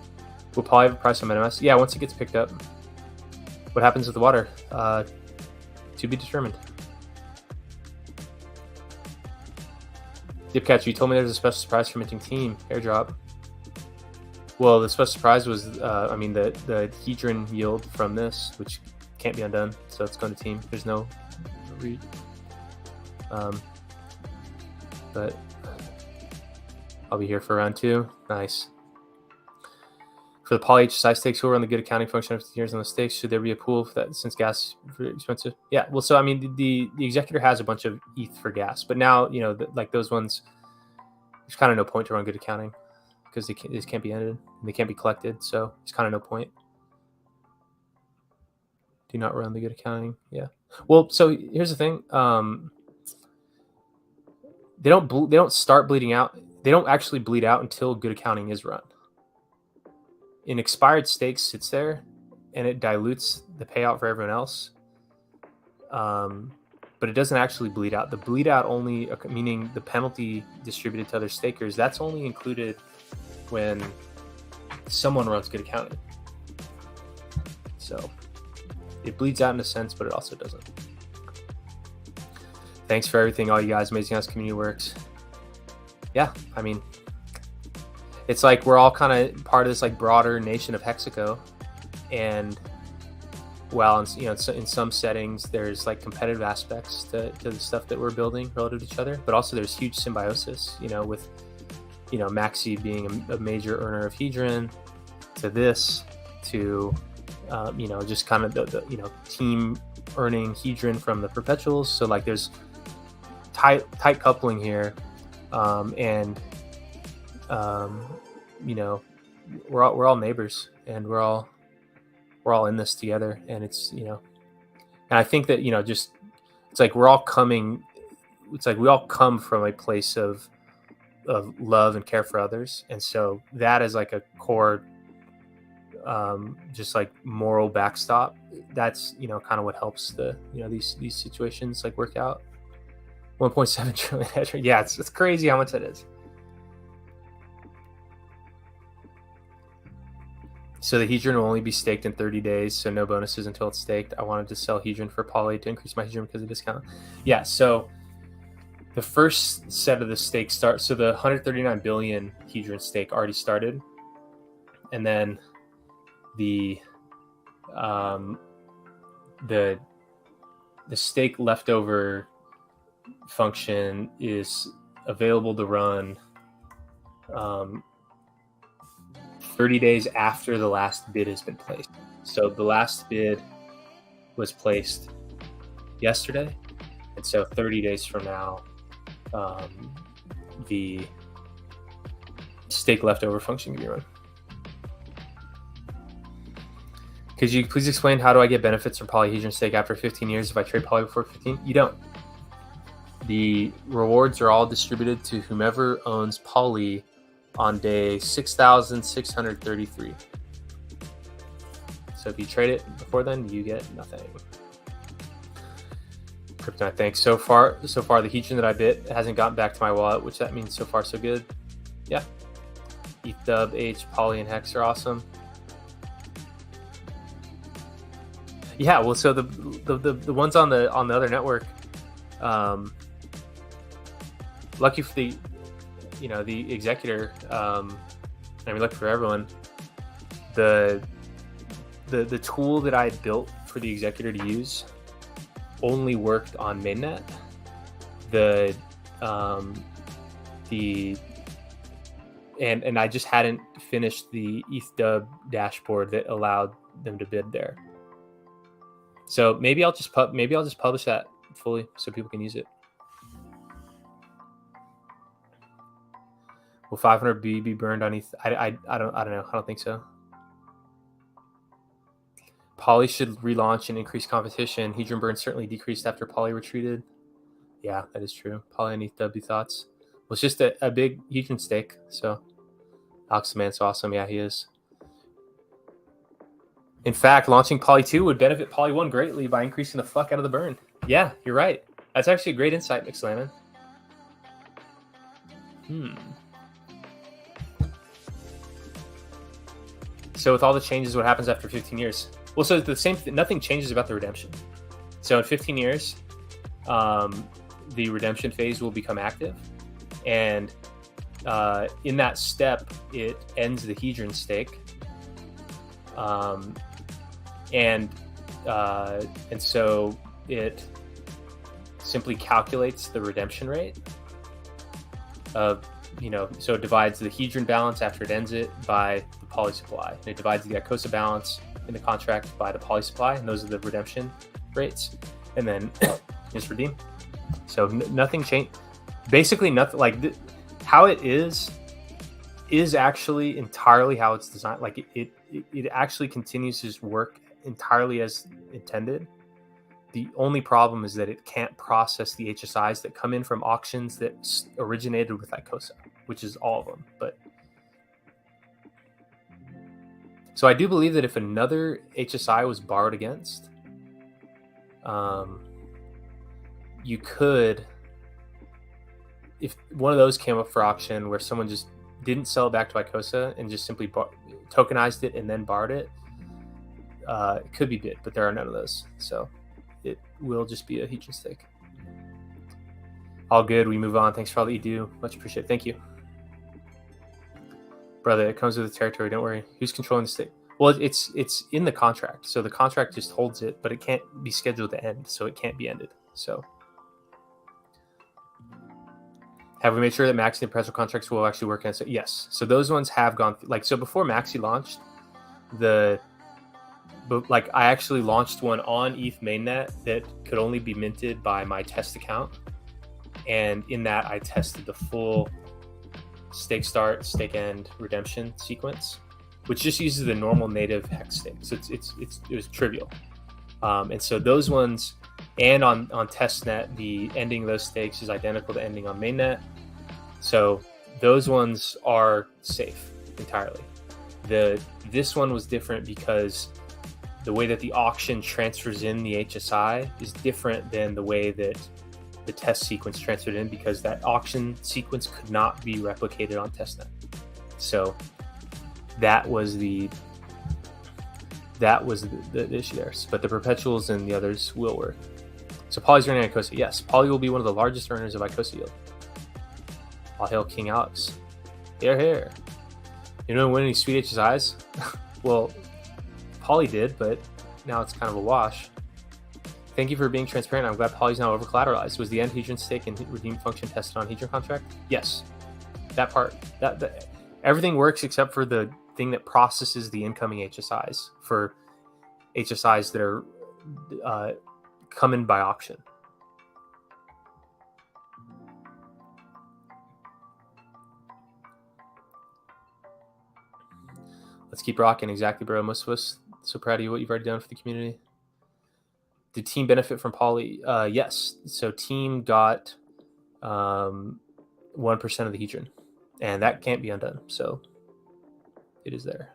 We'll probably have a price on MetaMask. Yeah, once it gets picked up. What happens with the water? To be determined. Dipcatcher, you told me there's a special surprise for minting team airdrop. Well, the special surprise was, the Hedron yield from this, which can't be undone, so it's going to team. There's no read. But I'll be here for round 2. Nice. For the poly HSI stakes, who are on the good accounting function of 15 years on the stakes, should there be a pool for that since gas is expensive? Yeah, well, so I mean, the executor has a bunch of ETH for gas, but now, like those ones, there's kind of no point to run good accounting because they just can't be ended and they can't be collected, so there's kind of no point. Do not run the good accounting. Yeah. Well, so here's the thing. They don't start bleeding out. They don't actually bleed out until good accounting is run. An expired stake sits there and it dilutes the payout for everyone else. But it doesn't actually bleed out. The bleed out only, meaning the penalty distributed to other stakers, that's only included when someone runs good accounting. So it bleeds out in a sense, but it also doesn't. Thanks for everything, all you guys. Amazing how this community works. Yeah, I mean, it's like we're all kind of part of this like broader nation of Hexaco, and well, in some settings there's like competitive aspects to the stuff that we're building relative to each other, but also there's huge symbiosis. With Maxi being a major earner of Hedron, to this, to just kind of the team earning Hedron from the perpetuals. So like there's tight coupling here, and we're all neighbors, and we're all in this together, and it's and I think that just it's like we're all coming. It's like we all come from a place of love and care for others, and so that is like a core, just like moral backstop. That's kind of what helps the these situations like work out. 1.7 trillion. Yeah, it's crazy how much that is. So the Hedron will only be staked in 30 days, so no bonuses until it's staked. I wanted to sell Hedron for poly to increase my Hedron because of discount. Yeah, so the first set of the stake start. So the 139 billion Hedron stake already started, and then the stake leftover function is available to run 30 days after the last bid has been placed. So the last bid was placed yesterday, and so 30 days from now, the stake leftover function can be run. Could you please explain how do I get benefits from polyhedron stake after 15 years if I trade poly before 15? You don't. The rewards are all distributed to whomever owns poly on day 6,633. So if you trade it before then, you get nothing. Kryptonite, thanks. So far the Hedron that I bit hasn't gotten back to my wallet, which that means so far so good. Yeah. ETH, Dub, H, Poly, and Hex are awesome. Yeah, well, so the ones on the other network, lucky for the executor, I mean, lucky for everyone, the tool that I built for the executor to use only worked on mainnet. And I just hadn't finished the ETH Dub dashboard that allowed them to bid there. So maybe I'll just publish that fully so people can use it. Will 500 B be burned on ETH? I don't know. I don't think so. Poly should relaunch and increase competition. Hedron burn certainly decreased after Poly retreated. Yeah, that is true. Poly and ETH W thoughts. Well, it's just a big Hedron stake. So Alex Man's awesome. Yeah, he is. In fact, launching Poly 2 would benefit Poly 1 greatly by increasing the fuck out of the burn. Yeah, you're right. That's actually a great insight, McSlammon. So with all the changes, what happens after 15 years? Well, so the same thing, nothing changes about the redemption. So in 15 years, the redemption phase will become active. And in that step, it ends the Hedron stake. And so it simply calculates the redemption rate of, so it divides the Hedron balance after it ends it by the Poly supply. And it divides the ICOSA balance in the contract by the Poly supply, and those are the redemption rates. And then just redeem. So nothing changed. Basically, nothing. Like how it is actually entirely how it's designed. Like it actually continues to work entirely as intended. The only problem is that it can't process the HSIs that come in from auctions that originated with ICOSA, which is all of them. But so I do believe that if another HSI was borrowed against, you could, if one of those came up for auction where someone just didn't sell it back to ICOSA and just simply tokenized it and then borrowed it, it could be bid, but there are none of those. So it will just be a Hedron stake. All good. We move on. Thanks for all that you do. Much appreciated. Thank you. Brother, it comes with the territory. Don't worry. Who's controlling the stake? Well, it's in the contract. So the contract just holds it, but it can't be scheduled to end. So it can't be ended. So have we made sure that Maxi and Presto contracts will actually work? So yes. So those ones have gone like, so before Maxi launched, I actually launched one on ETH mainnet that could only be minted by my test account. And in that, I tested the full stake start, stake end, redemption sequence, which just uses the normal native hex stake. So it was trivial. And so those ones, and on testnet, the ending of those stakes is identical to ending on mainnet. So those ones are safe entirely. This one was different because the way that the auction transfers in the HSI is different than the way that the test sequence transferred in, because that auction sequence could not be replicated on testnet. So that was the issue there. But the perpetuals and the others will work. So Poly's earning ICOSA. Yes, Poly will be one of the largest earners of ICOSA yield. All hail King Alex. Here. You know, win any sweet HSIs? Well, Poly did, but now it's kind of a wash. Thank you for being transparent. I'm glad Poly's now over-collateralized. Was the end Hedron stake and redeem function tested on Hedron contract? Yes. That part. That everything works except for the thing that processes the incoming HSIs for HSIs that are come in by auction. Let's keep rocking. Exactly, bro. Most of us so proud of you, what you've already done for the community. Did Team benefit from Poly? Yes. So Team got 1% of the Hedron, and that can't be undone. So it is there.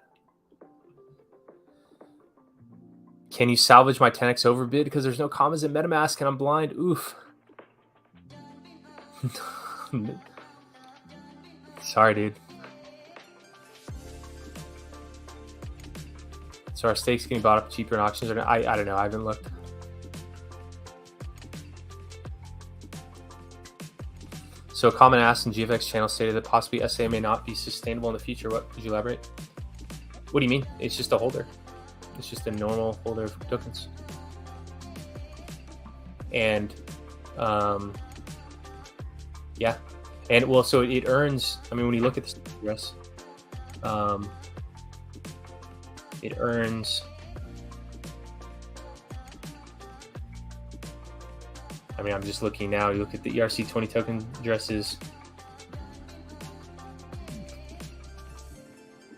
Can you salvage my 10x overbid because there's no commas in MetaMask and I'm blind? Oof. Sorry, dude. So are stakes getting bought up cheaper in auctions? Or I don't know. I haven't looked. So a common ask in GFX channel stated that possibly SA may not be sustainable in the future. What, could you elaborate? What do you mean? It's just a holder. It's just a normal holder of tokens. And yeah. And well, so it earns, I mean, when you look at this address, it earns, I mean, I'm just looking now. You look at the ERC20 token addresses.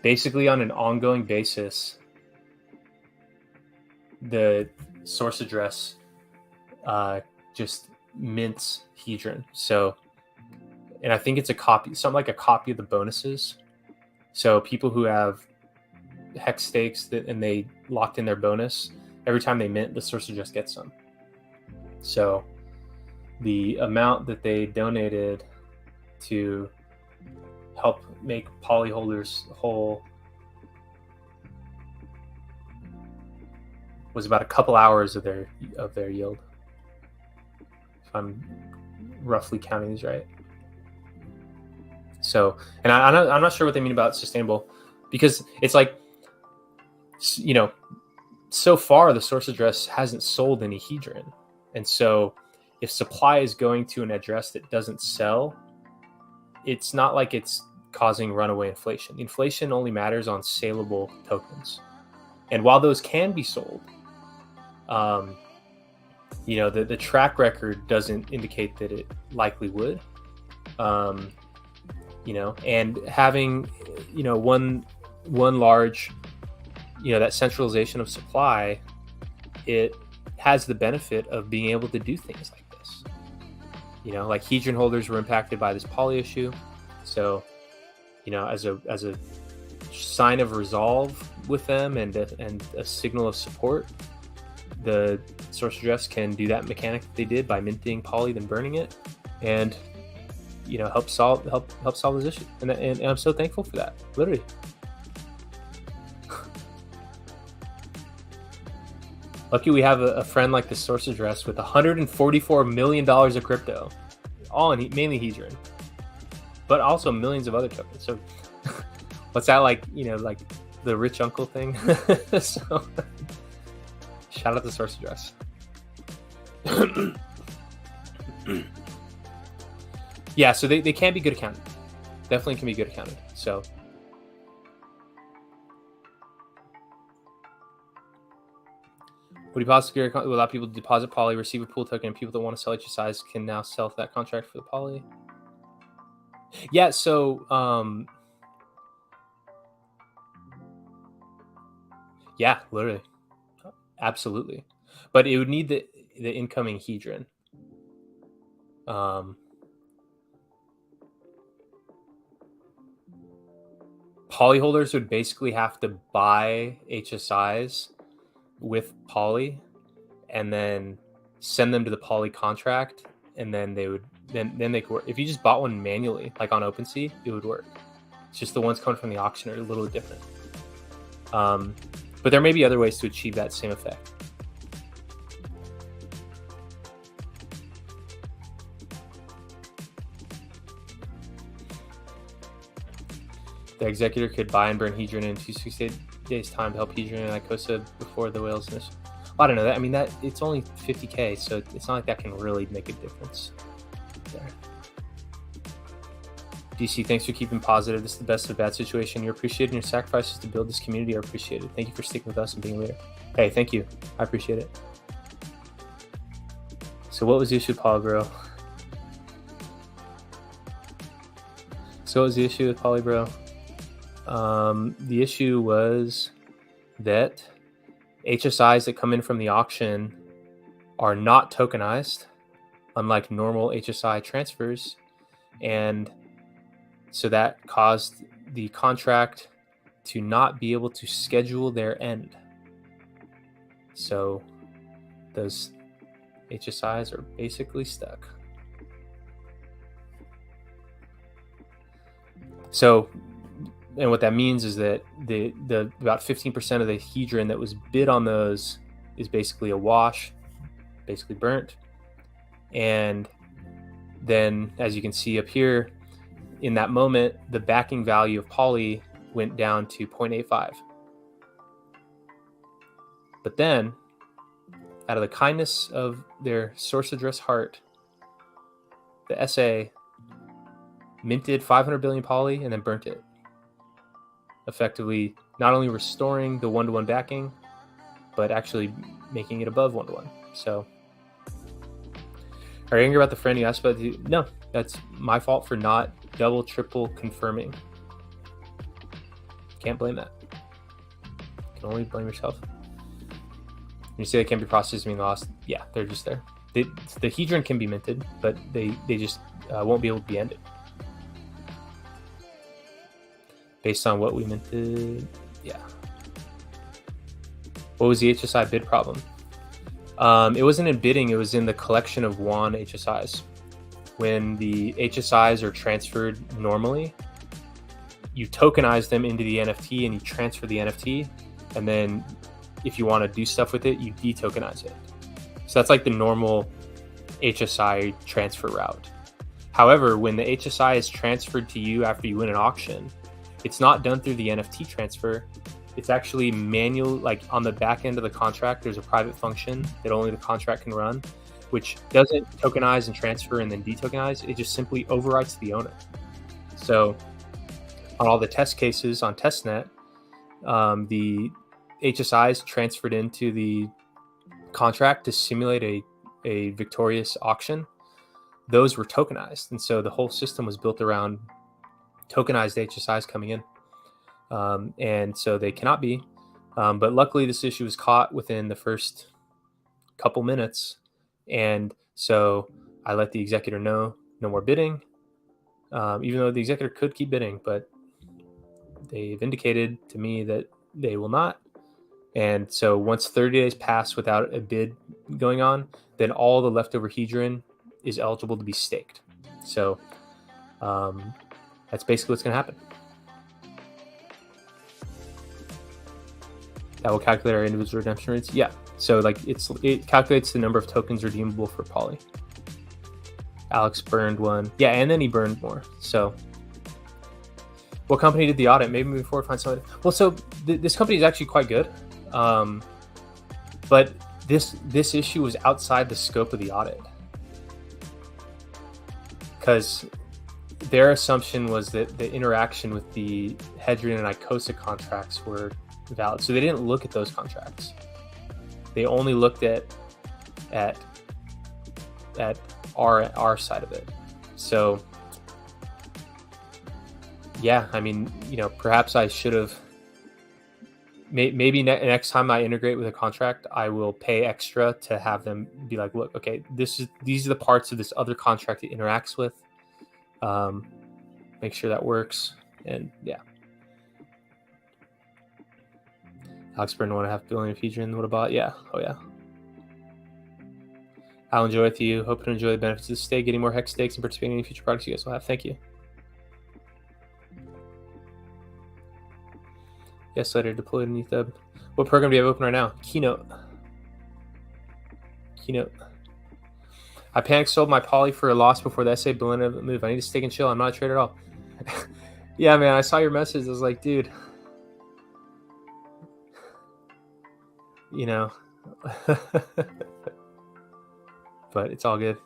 Basically, on an ongoing basis, the source address just mints Hedron. So, and I think it's a copy, something like a copy of the bonuses. So people who have hex stakes and they locked in their bonus, every time they mint, the source address gets some. So the amount that they donated to help make poly holders whole was about a couple hours of their yield, if I'm roughly counting these right. So, and I'm not sure what they mean about sustainable, because it's like, you know, so far the source address hasn't sold any Hedron, and so if supply is going to an address that doesn't sell, it's not like it's causing runaway inflation. Inflation only matters on saleable tokens, and while those can be sold, you know, the track record doesn't indicate that it likely would. You know, and having, you know, one large, you know, that centralization of supply, it has the benefit of being able to do things like this. You know, like Hedron holders were impacted by this poly issue, so, you know, as a sign of resolve with them and a signal of support, the source address can do that mechanic that they did by minting poly then burning it, and, you know, help solve this issue. And I'm so thankful for that, literally. Lucky we have a friend like the source address with $144 million of crypto, all in mainly Hedron, but also millions of other tokens. So what's that like, you know, like the rich uncle thing? So shout out the source address. Yeah, so they can be good accounted. Definitely can be good accounted. So would you possibly allow people to deposit poly, receive a pool token, and people that want to sell HSIs can now sell that contract for the poly? Yeah, so yeah, literally. Absolutely. But it would need the incoming Hedron. Poly holders would basically have to buy HSIs with poly and then send them to the poly contract, and then they would then they could work. If you just bought one manually, like on OpenSea, it would work. It's just the ones coming from the auction are a little different. But there may be other ways to achieve that same effect. The executor could buy and burn Hedron in 268 days time to help Hedron and Icosa before the whales finish. Well, I don't know that. I mean, that it's only 50K, so it's not like that can really make a difference there. DC, thanks for keeping positive. This is the best of a bad situation. You're appreciated, and your sacrifices to build this community are appreciated. Thank you for sticking with us and being a leader. Hey, thank you. I appreciate it. So what was the issue with Polybro? So what was the issue with Polybro? The issue was that HSIs that come in from the auction are not tokenized, unlike normal HSI transfers, and so that caused the contract to not be able to schedule their end. So those HSIs are basically stuck. So And what that means is that the about 15% of the hedron that was bid on those is basically a wash, basically burnt. And then, as you can see up here, in that moment, the backing value of poly went down to 0.85. But then, out of the kindness of their source address heart, the SA minted 500 billion poly and then burnt it, effectively not only restoring the one-to-one backing, but actually making it above one-to-one. So, are you angry about the friend you asked about? No, that's my fault for not double, triple confirming. Can't blame that. You can only blame yourself. When you say they can't be processed being lost, yeah, they're just there. The hedron can be minted, but they just won't be able to be ended based on what we minted. Yeah. What was the HSI bid problem? It wasn't in bidding, it was in the collection of WAN HSIs. When the HSIs are transferred normally, you tokenize them into the NFT and you transfer the NFT, and then if you want to do stuff with it, you detokenize it. So that's like the normal HSI transfer route. However, when the HSI is transferred to you after you win an auction, it's not done through the NFT transfer. It's actually manual, like on the back end of the contract, there's a private function that only the contract can run, which doesn't tokenize and transfer and then detokenize. It just simply overwrites the owner. So on all the test cases on testnet, the HSIs transferred into the contract to simulate a victorious auction. Those were tokenized. And so the whole system was built around tokenized HSIs coming in. And so they cannot be. But luckily, this issue was caught within the first couple minutes. And so I let the executor know no more bidding, even though the executor could keep bidding, but they've indicated to me that they will not. And so once 30 days pass without a bid going on, then all the leftover hedron is eligible to be staked. So that's basically what's going to happen. That will calculate our individual redemption rates. Yeah. So like it calculates the number of tokens redeemable for poly. Alex burned one. Yeah, and then he burned more. So what company did the audit? Maybe moving forward, find somebody. Well, so this company is actually quite good. But this issue was outside the scope of the audit, because their assumption was that the interaction with the Hedron and ICOSA contracts were valid. So they didn't look at those contracts. They only looked at our side of it. So yeah, I mean, perhaps I should have. Maybe next time I integrate with a contract, I will pay extra to have them be like, look, okay, these are the parts of this other contract it interacts with. Make sure that works. And yeah. Alex burned 1.5 billion of hedron. What about? Yeah. Oh yeah. I'll enjoy with you. Hope to enjoy the benefits of the stake, getting more hex stakes and participating in any future products you guys will have. Thank you. Yes, later deployed in ETHUB. What program do you have open right now? Keynote. I panic sold my poly for a loss before the SA balloon move. I need to stake and chill. I'm not a trader at all. Yeah, man, I saw your message. I was like, dude. But it's all good.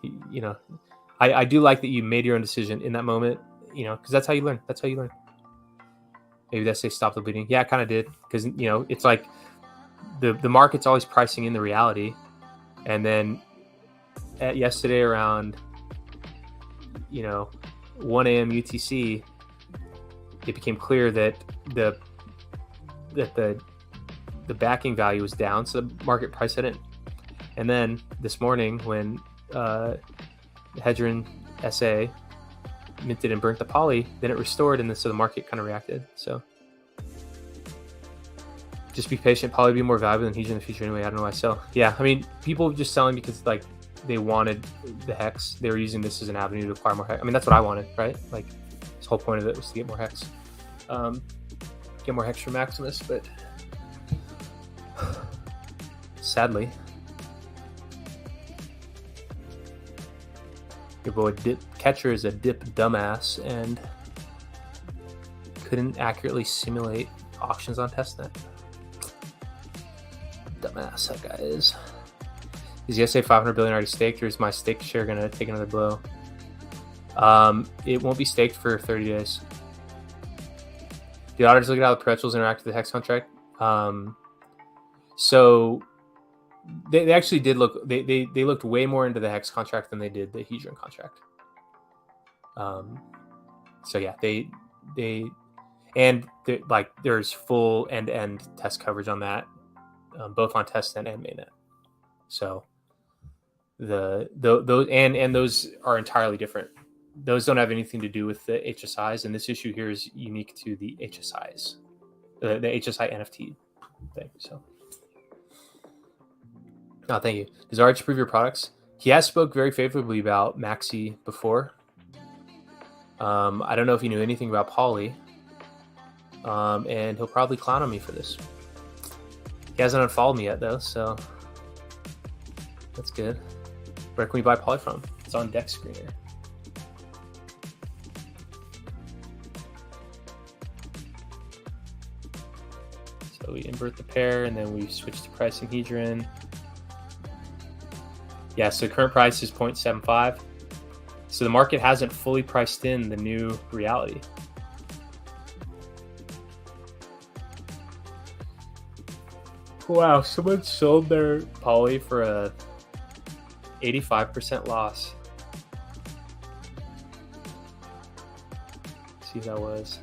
I do like that you made your own decision in that moment, because that's how you learn. Maybe that say stop the bleeding. Yeah, I kind of did, because it's like the market's always pricing in the reality, and then yesterday around 1 a.m. UTC, it became clear that the backing value was down, so the market priced it in. And then this morning, when Hedron SA minted and burnt the poly, then it restored, and so the market kind of reacted. So just be patient. Poly will be more valuable than hedron in the future anyway. I don't know why I sell. Yeah, I mean, people just selling because like they wanted the hex. They were using this as an avenue to acquire more hex. I mean, that's what I wanted, right? Like this whole point of it was to get more hex. get more hex from Maximus, but sadly, your boy Catcher is a dip dumbass and couldn't accurately simulate auctions on testnet. Dumbass that guy is. Is the SA 500 billion already staked, or is my stake share gonna take another blow? It won't be staked for 30 days. The auditors look at how the perpetuals interact with the hex contract. So they actually did look. They looked way more into the hex contract than they did the Hedron contract. So yeah, there's full end-to-end test coverage on that, both on testnet and mainnet. So those are entirely different. Those don't have anything to do with the HSIs, and this issue here is unique to the HSIs, the HSI NFT thing. So, thank you. Does RH approve your products? He has spoke very favorably about Maxi before. I don't know if he knew anything about Poly, and he'll probably clown on me for this. He hasn't unfollowed me yet though, so that's good. Where can we buy Poly from? It's on Deck Screener. So we invert the pair and then we switch to pricing Hedron. Yeah, so current price is 0.75. So the market hasn't fully priced in the new reality. Wow, someone sold their Poly for a 85% loss. Let's see who that was.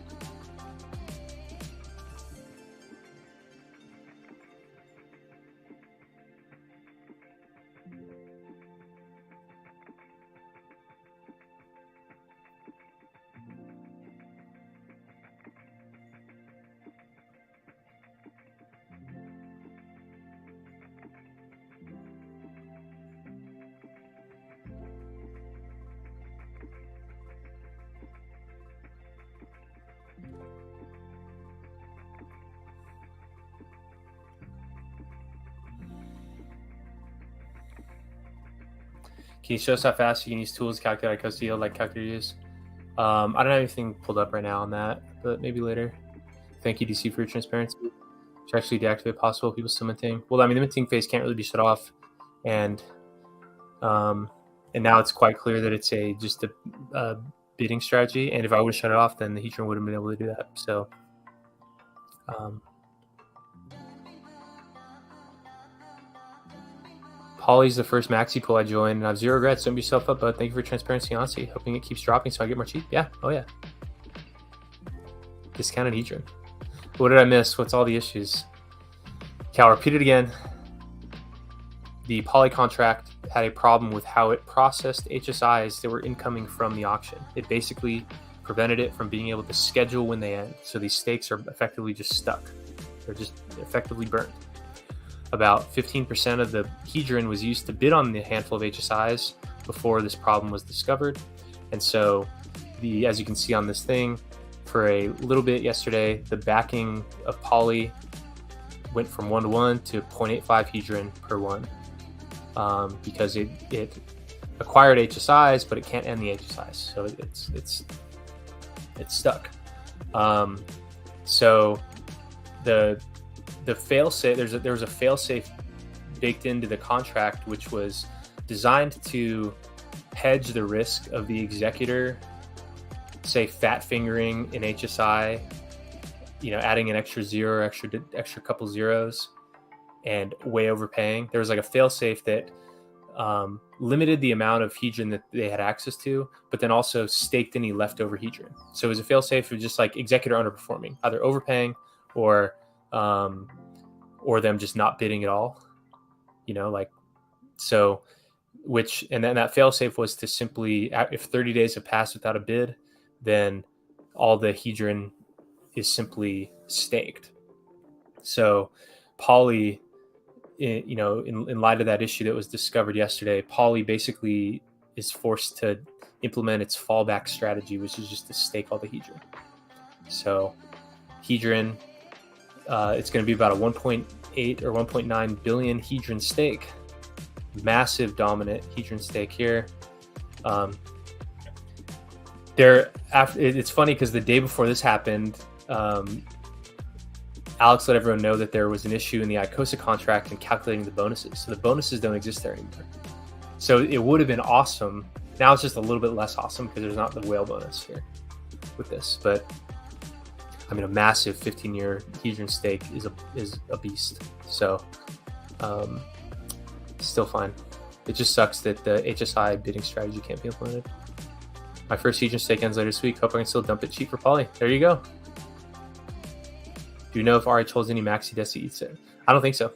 Can you show us how fast you can use tools to calculate cost yield like calculator use? I don't have anything pulled up right now on that, but maybe later. Thank you, DC, for your transparency. To actually deactivate possible people still minting. Well, I mean, the minting phase can't really be shut off, and now it's quite clear that it's just a bidding strategy. And if I would have shut it off, then the Hedron would have been able to do that. So. Poly's the first Maxi pool I joined, and I have zero regrets. Don't beat yourself up, but thank you for transparency and honesty. Hoping it keeps dropping so I get more cheap. Yeah. Oh, yeah. Discounted Hedron. What did I miss? What's all the issues? Okay, I'll repeat it again. The Poly contract had a problem with how it processed HSIs that were incoming from the auction. It basically prevented it from being able to schedule when they end. So these stakes are effectively just stuck. They're just effectively burnt. About 15% of the Hedron was used to bid on the handful of HSIs before this problem was discovered. And so, as you can see on this thing, for a little bit yesterday, the backing of Poly went from 1-to-1 to 0.85 Hedron per one, because it acquired HSIs, but it can't end the HSIs, so it's stuck. So the fail-safe, there was a fail-safe baked into the contract, which was designed to hedge the risk of the executor, say, fat fingering an HSI, adding an extra zero, extra couple zeros, and way overpaying. There was like a fail-safe that limited the amount of Hedron that they had access to, but then also staked any leftover Hedron. So it was a fail-safe of just like executor underperforming, either overpaying or them just not bidding at all, and then that failsafe was to simply, if 30 days have passed without a bid, then all the Hedron is simply staked. So Poly, in light of that issue that was discovered yesterday, Poly basically is forced to implement its fallback strategy, which is just to stake all the Hedron. So Hedron. It's going to be about a 1.8 or 1.9 billion Hedron stake. Massive dominant Hedron stake here. It's funny because the day before this happened, Alex let everyone know that there was an issue in the ICOSA contract in calculating the bonuses. So the bonuses don't exist there anymore. So it would have been awesome. Now it's just a little bit less awesome because there's not the whale bonus here with this. But I mean, a massive 15-year Hedron stake is a beast. So still fine. It just sucks that the HSI bidding strategy can't be implemented. My first Hedron stake ends later this week. Hope I can still dump it cheap for poly. There you go. Do you know if RH holds any maxi desi eats it? I don't think so.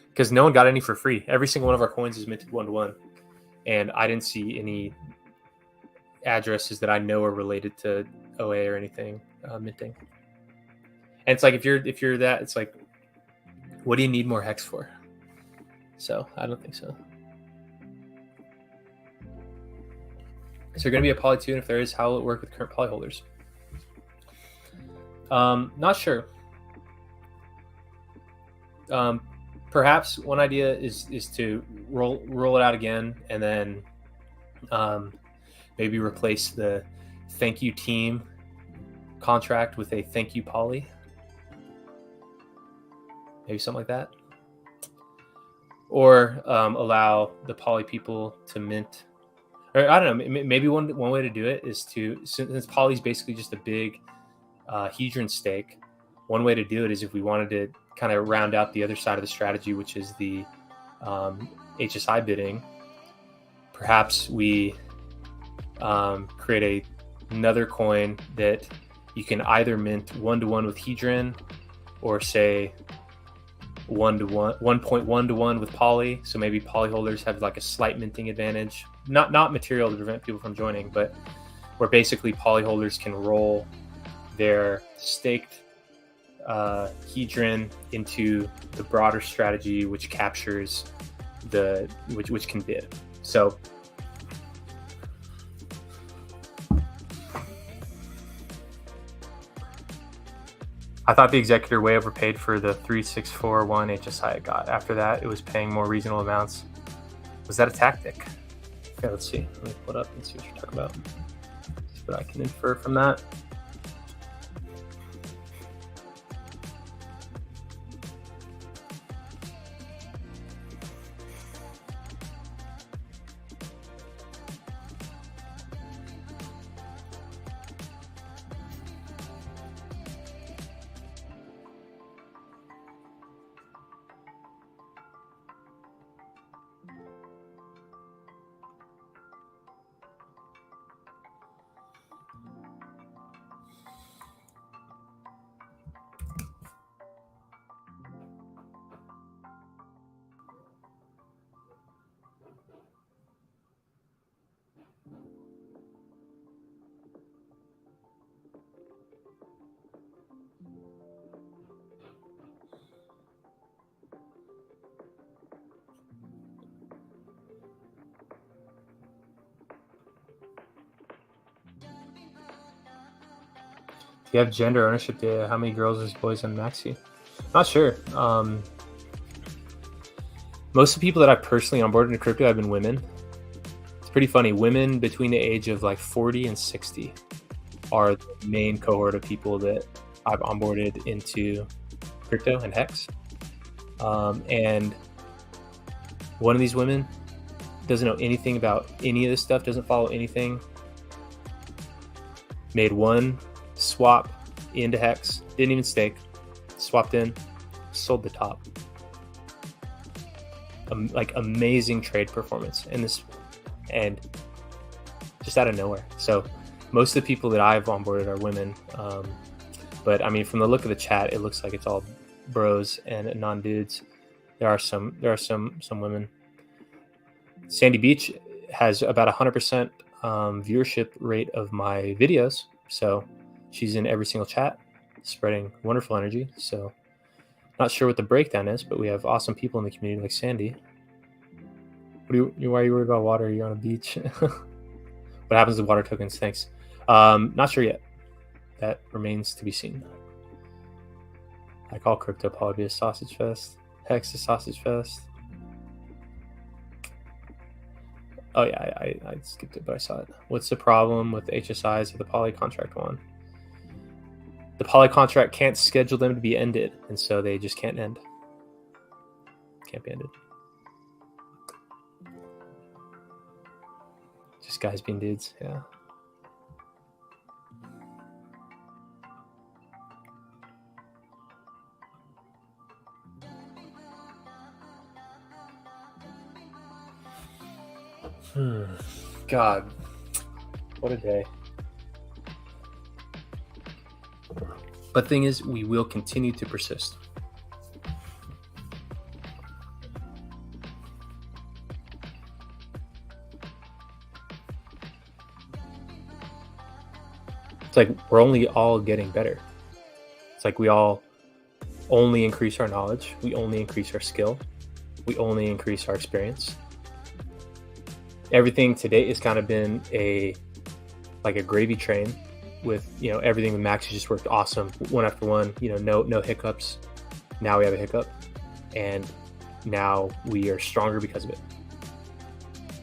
Because no one got any for free. Every single one of our coins is minted 1-to-1. And I didn't see any addresses that I know are related to OA or anything minting. And it's like if you're that, it's like, what do you need more hex for? So I don't think so. Is there going to be a poly 2? And if there is, how will it work with current poly holders? Not sure. Perhaps one idea is to roll it out again, and then maybe replace the thank you team contract with a thank you poly. Maybe something like that. Or allow the poly people to mint. Or I don't know. Maybe one way to do it is to, since poly is basically just a big Hedron stake, one way to do it is if we wanted to kind of round out the other side of the strategy, which is the HSI bidding, perhaps we create another coin that you can either mint 1-to-1 with Hedron, or say 1-to-1, 1.1-to-1 with poly. So maybe poly holders have like a slight minting advantage, not material to prevent people from joining, but where basically poly holders can roll their staked Hedron into the broader strategy, which captures which can bid. So I thought the executor way overpaid for the 3641 HSI it got. After that, it was paying more reasonable amounts. Was that a tactic? Okay, let's see. Let me pull it up and see what you're talking about. See what I can infer from that. Do you have gender ownership data? How many girls versus boys on Maxi? Not sure. Most of the people that I personally onboarded into crypto have been women. It's pretty funny. Women between the age of like 40 and 60 are the main cohort of people that I've onboarded into crypto and Hex. And one of these women doesn't know anything about any of this stuff, doesn't follow anything. Made one swap into Hex, didn't even stake, swapped in, sold the top. Like amazing trade performance in this, and just out of nowhere. So most of the people that I've onboarded are women, but I mean, from the look of the chat, it looks like it's all bros and non-dudes. There are some women. Sandy Beach has about 100% viewership rate of my videos, so she's in every single chat, spreading wonderful energy. So not sure what the breakdown is, but we have awesome people in the community like Sandy. Why are you worried about water? You're on a beach. What happens with water tokens? Thanks. Not sure yet. That remains to be seen. I call CryptoPoly a sausage fest. Hex a sausage fest. Oh yeah, I skipped it, but I saw it. What's the problem with the HSIs of the poly contract one? The poly contract can't schedule them to be ended, and so they just can't end. Can't be ended. Just guys being dudes, yeah. God, what a day. But thing is, we will continue to persist. It's like we're only all getting better. It's like we all only increase our knowledge. We only increase our skill. We only increase our experience. Everything today has kind of been like a gravy train with, everything with Max has just worked awesome, one after one, no hiccups. Now we have a hiccup, and now we are stronger because of it.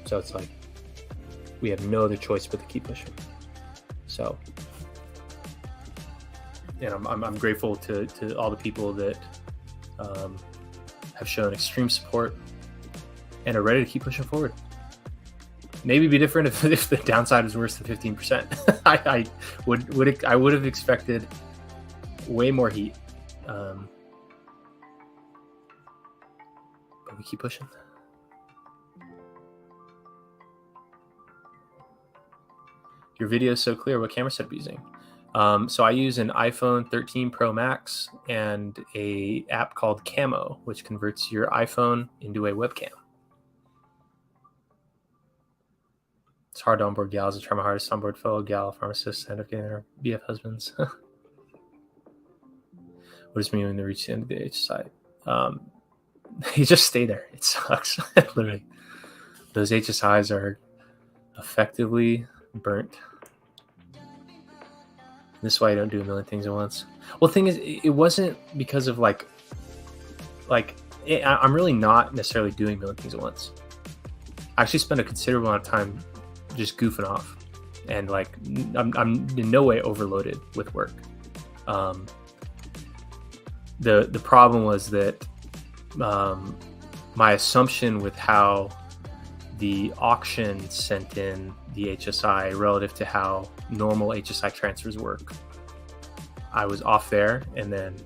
So it's like we have no other choice but to keep pushing. So, and I'm grateful to all the people that have shown extreme support and are ready to keep pushing forward. Maybe be different if the downside is worse than 15%. I would have expected way more heat, but we keep pushing. Your video is so clear. What camera setup are you using? So I use an iPhone 13 Pro Max and a app called Camo, which converts your iPhone into a webcam. It's hard to onboard gals. I try my hardest to onboard fellow gal pharmacists and end up getting their BF husbands. What does it mean when they reach the end of the HSI? You just stay there. It sucks. Literally. Those HSIs are effectively burnt. This is why I don't do a million things at once. Well, the thing is, it wasn't because of I'm really not necessarily doing a million things at once. I actually spend a considerable amount of time just goofing off, and I'm in no way overloaded with work. The problem was that my assumption with how the auction sent in the HSI relative to how normal HSI transfers work, I was off there, and then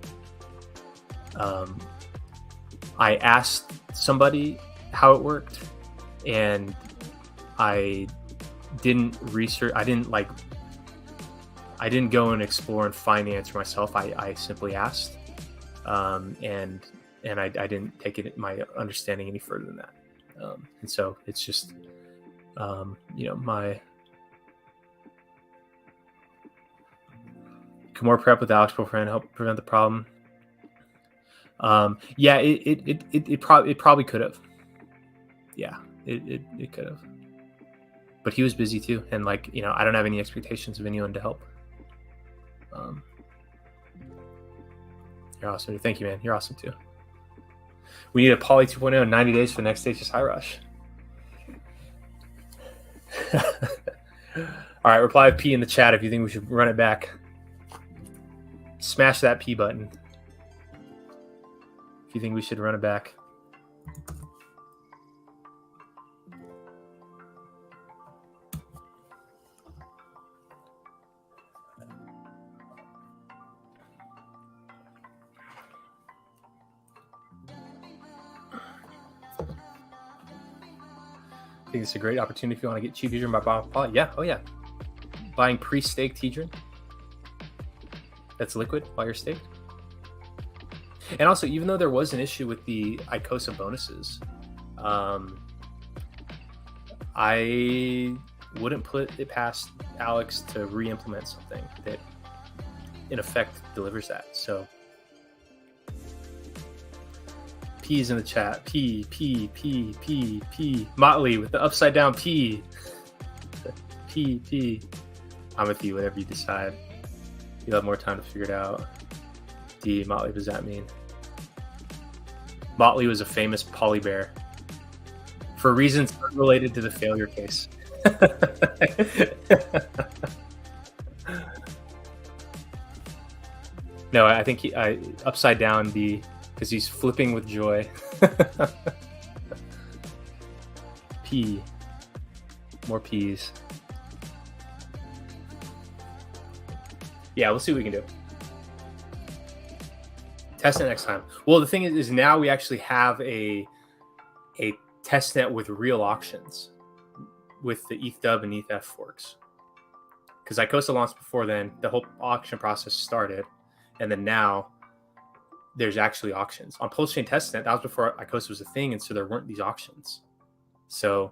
I asked somebody how it worked, and I didn't research. I didn't go and explore and find the answer myself. I simply asked, and I didn't take it my understanding any further than that. And so it's just, my can more prep with Alex Profran help prevent the problem. Yeah, it probably could have. Yeah, it could have. But he was busy too, and I don't have any expectations of anyone to help. You're awesome. Thank you, man. You're awesome too. We need a Poly 2.0 in 90 days for the next HSI rush. All right, reply P in the chat if you think we should run it back. Smash that P button if you think we should run it back. I think it's a great opportunity if you want to get cheap Hedron by buying poly. Yeah, oh yeah. Buying pre-staked Hedron that's liquid while you're staked. And also, even though there was an issue with the ICOSA bonuses, I wouldn't put it past Alex to re-implement something that in effect delivers that. So P's in the chat. P. Motley with the upside down P. P. I'm with you, whatever you decide. You'll have more time to figure it out. D. Motley, what does that mean? Motley was a famous poly bear for reasons unrelated to the failure case. No, I think upside down B, because he's flipping with joy. P. More P's. Yeah, we'll see what we can do. Test it next time. Well, the thing is now we actually have a testnet with real auctions with the ETH-dub and ETH-F forks. Because ICOSA launched before then, the whole auction process started. And then now there's actually auctions. On Pulse-Chain Testnet, that was before ICOSA was a thing, and so there weren't these auctions. So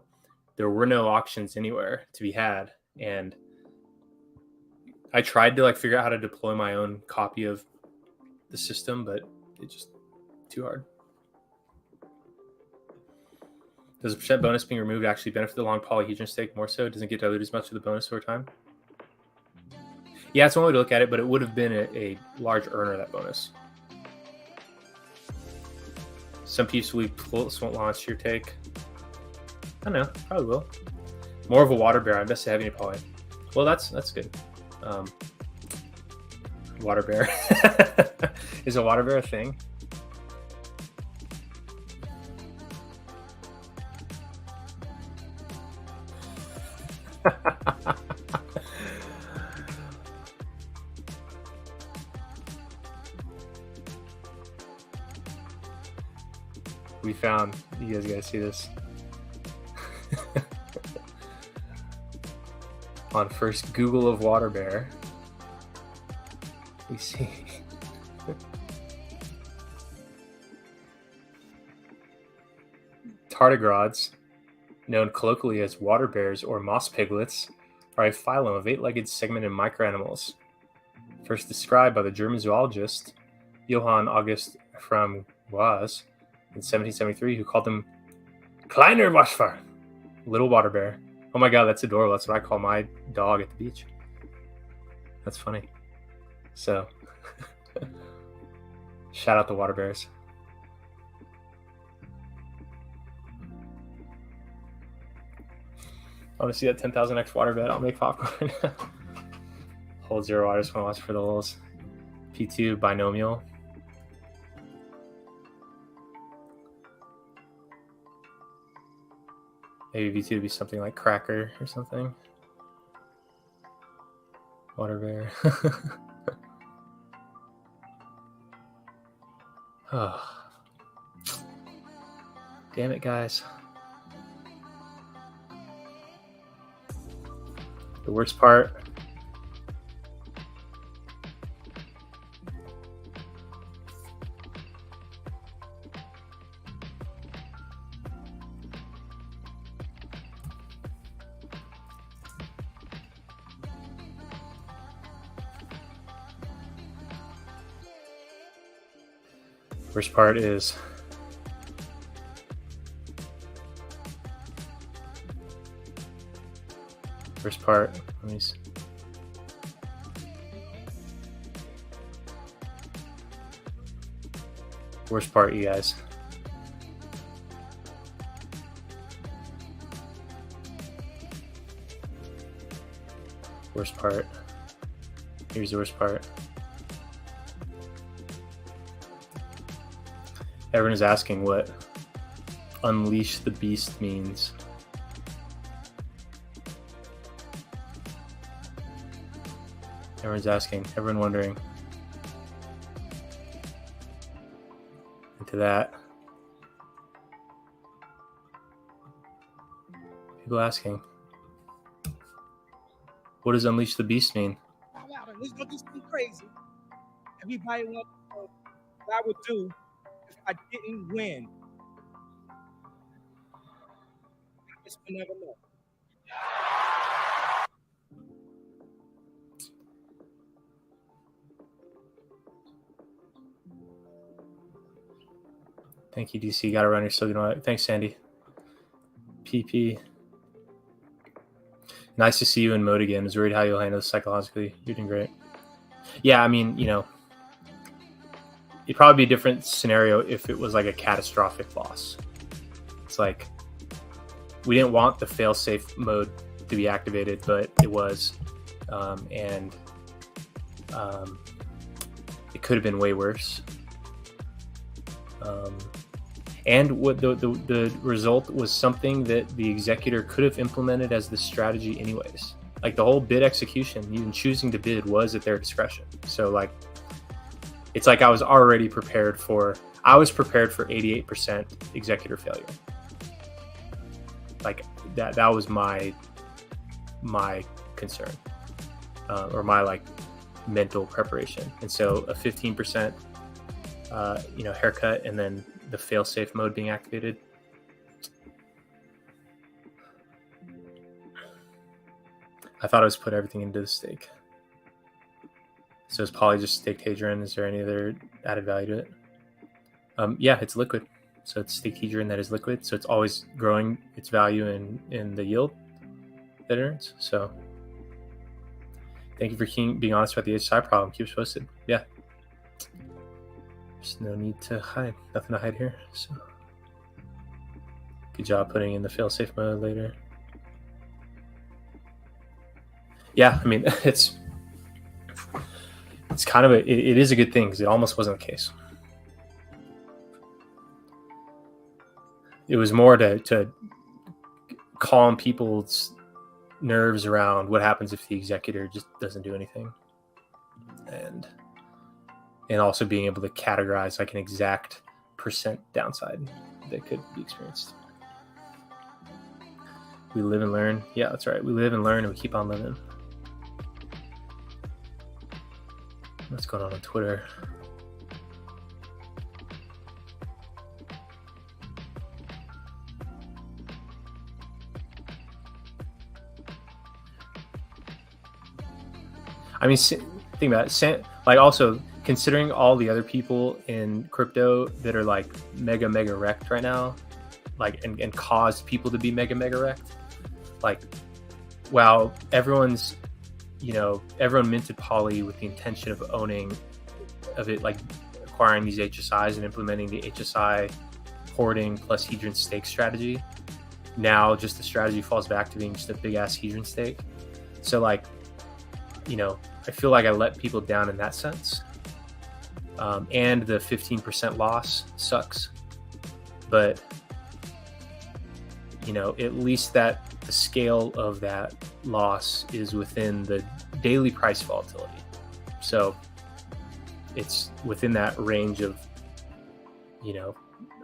there were no auctions anywhere to be had. And I tried to like figure out how to deploy my own copy of the system, but it's just too hard. Does a percent bonus being removed actually benefit the long polyhedron stake more so? It doesn't get diluted as much with the bonus over time? Yeah, it's one way to look at it, but it would have been a large earner, that bonus. Some peacefully won't launch, your take? I don't know, probably will. More of a water bear. I invest heavy in poly. Well, that's good. Water bear. Is a water bear a thing? We found, you guys gotta see this. On first Google of water bear, we see tardigrades, known colloquially as water bears or moss piglets, are a phylum of 8-legged segmented microanimals, first described by the German zoologist Johann August from Goaz in 1773, who called them Kleiner Waschbär, little water bear. Oh my god, that's adorable. That's what I call my dog at the beach. That's funny. So, shout out the water bears. I want to see that 10,000x water bet. I'll make popcorn. Hold 0. I just want to watch for the lulz. P2 binomial. Maybe V2 would be something like Cracker or something. Water bear. Oh. Damn it, guys. The worst part. Worst part is first part. Let me see. Worst part, you guys. Worst part. Here's the worst part. Everyone is asking what Unleash the Beast means. Everyone's asking, everyone wondering. Into that. People asking, what does Unleash the Beast mean? Let's go do something crazy. Everybody wants to know what I would do if I didn't win. I guess we'll never know. Thank you, DC. Got to run. You're still doing it. Thanks, Sandy. PP. Nice to see you in mode again. I was worried how you'll handle this psychologically. You're doing great. Yeah, I mean, you know, it'd probably be a different scenario if it was like a catastrophic loss. It's like we didn't want the fail-safe mode to be activated, but it was, and it could have been way worse. And what the result was something that the executor could have implemented as the strategy anyways. Like the whole bid execution, even choosing to bid, was at their discretion. So like, it's like I was prepared for 88% executor failure. Like that was my concern, or my like mental preparation. And so a 15% haircut, and then the fail-safe mode being activated. I thought I was put everything into the stake. So is Poly just staked HDRN? Is there any other added value to it? Yeah, it's liquid. So it's staked HDRN that is liquid. So it's always growing its value in the yield that it earns. So thank you for being honest about the HSI problem. Keep us posted. Yeah. There's no need to hide. Nothing to hide here. So good job putting in the fail-safe mode later. Yeah, I mean, it's kind of it is a good thing because it almost wasn't the case. It was more to calm people's nerves around what happens if the executor just doesn't do anything, and also being able to categorize like an exact percent downside that could be experienced. We live and learn. Yeah, that's right. We live and learn, and we keep on living. What's going on Twitter? I mean, think about it. Like, also considering all the other people in crypto that are like mega wrecked right now, like and caused people to be mega wrecked. Like, wow, everyone minted Poly with the intention of like acquiring these HSIs and implementing the HSI hoarding plus HDRN stake strategy. Now just the strategy falls back to being just a big ass HDRN stake. So like, I feel like I let people down in that sense. And the 15% loss sucks. But, at least that the scale of that loss is within the daily price volatility. So it's within that range of,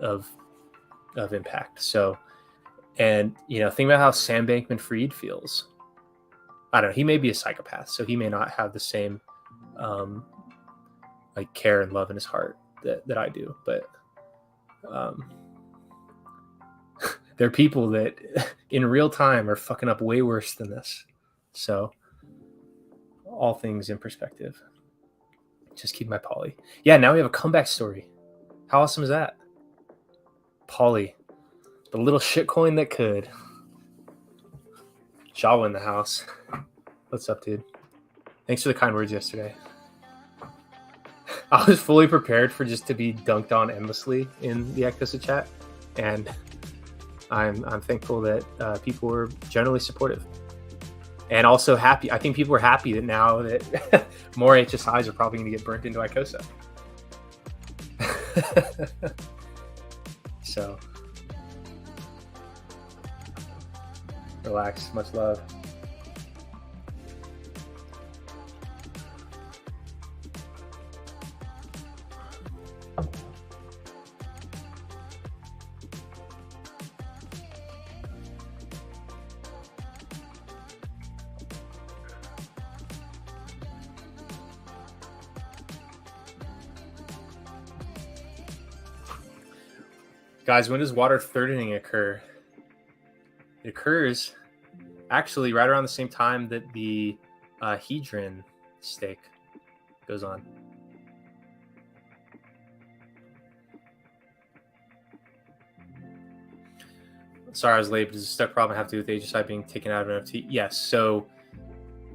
of impact. So, and, think about how Sam Bankman-Fried feels. I don't know. He may be a psychopath, so he may not have the same like care and love in his heart that I do. But there are people that in real time are fucking up way worse than this. So all things in perspective. Just keep my Poly. Yeah, now we have a comeback story. How awesome is that? Poly, the little shitcoin that could. Jawa in the house. What's up, dude? Thanks for the kind words yesterday. I was fully prepared for just to be dunked on endlessly in the Echosa chat, and I'm thankful that people were generally supportive and also happy. I think people are happy that now that more HSIs are probably going to get burnt into Icosa. So relax, much love. Guys, when does water thirding occur? It occurs actually right around the same time that the HDRN stake goes on. Sorry I was late, but does the step problem have to do with HSI being taken out of an NFT? Yes. So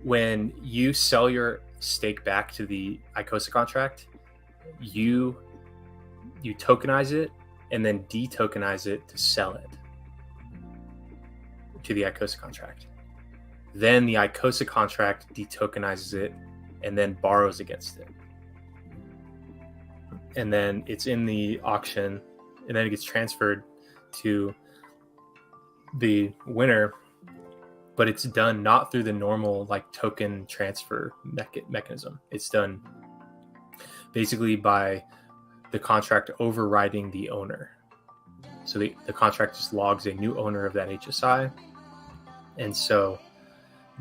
when you sell your stake back to the Icosa contract, you you tokenize it and then detokenize it to sell it to the ICOSA contract. Then the ICOSA contract detokenizes it and then borrows against it. And then it's in the auction, and then it gets transferred to the winner, but it's done not through the normal like token transfer mechanism. It's done basically by the contract overriding the owner. So the contract just logs a new owner of that HSI, and so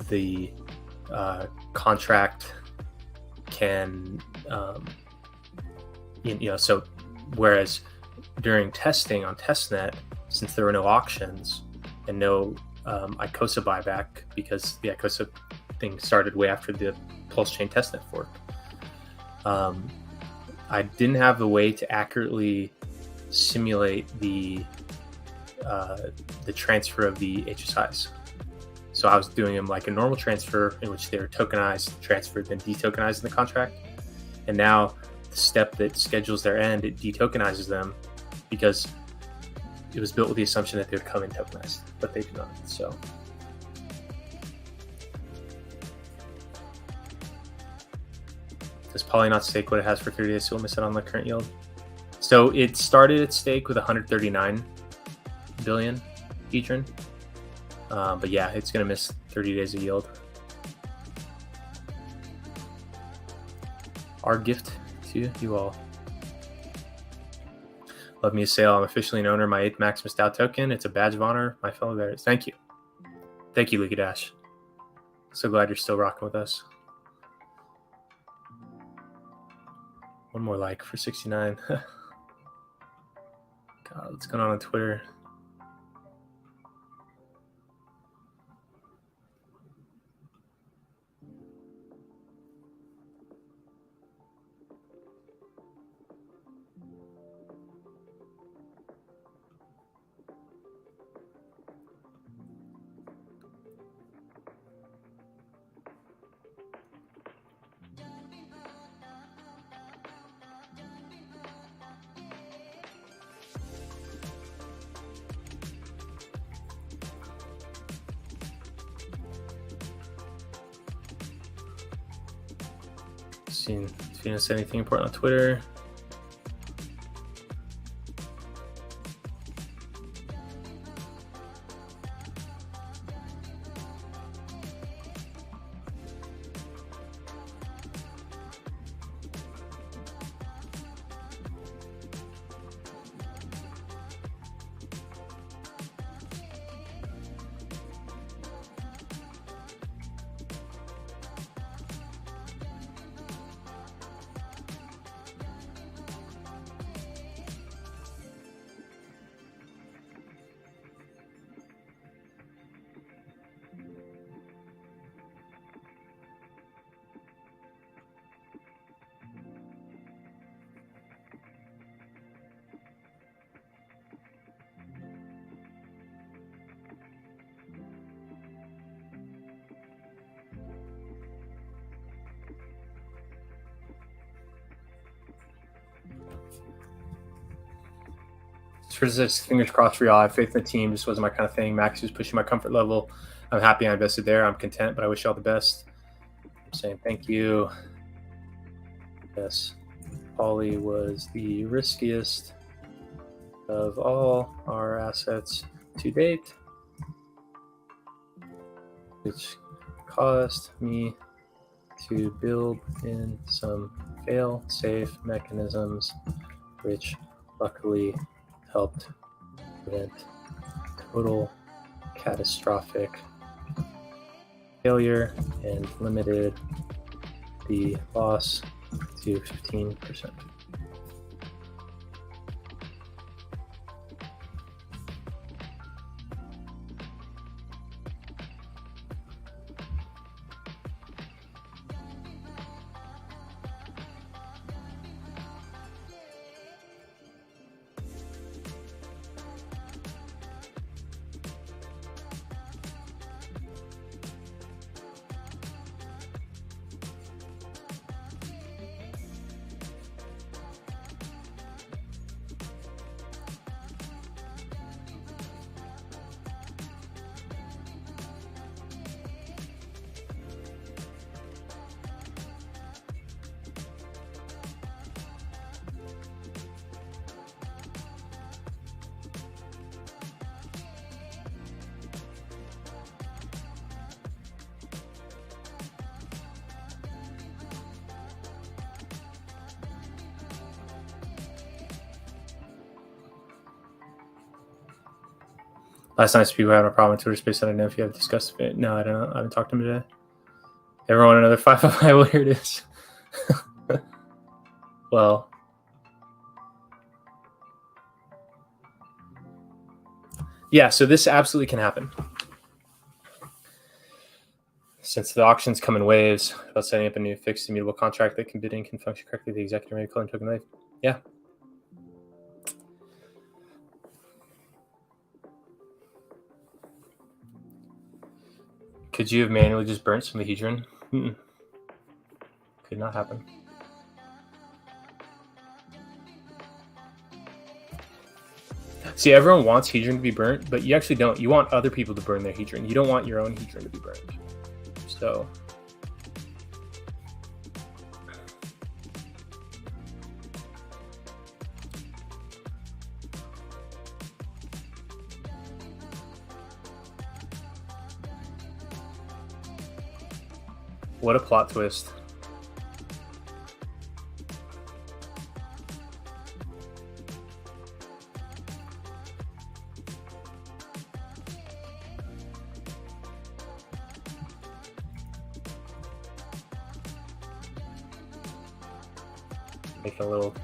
the contract can so whereas during testing on testnet, since there were no auctions and no ICOSA buyback, because the ICOSA thing started way after the Pulse Chain testnet fork, I didn't have a way to accurately simulate the transfer of the HSIs. So I was doing them like a normal transfer in which they were tokenized, transferred, then detokenized in the contract. And now the step that schedules their end, it detokenizes them because it was built with the assumption that they would come in tokenized, but they do not. So does Poly not stake what it has for 30 days, so we'll miss it on the current yield? So it started its stake with 139 billion Etron. But yeah, it's going to miss 30 days of yield. Our gift to you all. Love me a sale. I'm officially an owner of my 8th Maximus DAO token. It's a badge of honor, my fellow bears. Thank you. Thank you, League of Dash. So glad you're still rocking with us. One more like for 69. God, what's going on Twitter? Seeing if you didn't say anything important on Twitter. Fingers crossed for y'all. I have faith in the team. This wasn't my kind of thing. Max was pushing my comfort level. I'm happy I invested there. I'm content, but I wish y'all the best. I'm saying thank you. Yes, Poly was the riskiest of all our assets to date, which caused me to build in some fail-safe mechanisms, which luckily helped prevent total catastrophic failure and limited the loss to 15%. Last night's people having a problem with Twitter Space. I don't know if you have discussed it. No, I don't. I haven't talked to him today. Everyone, another 555. Well, here it is. Well, yeah. So this absolutely can happen. Since the auctions come in waves, about setting up a new fixed immutable contract that can bid in can function correctly, the executive may call and token wave. Yeah. Could you have manually just burnt some of the hedron? Could not happen. See, everyone wants hedron to be burnt, but you actually don't. You want other people to burn their hedron. You don't want your own hedron to be burned. So what a plot twist. Make a little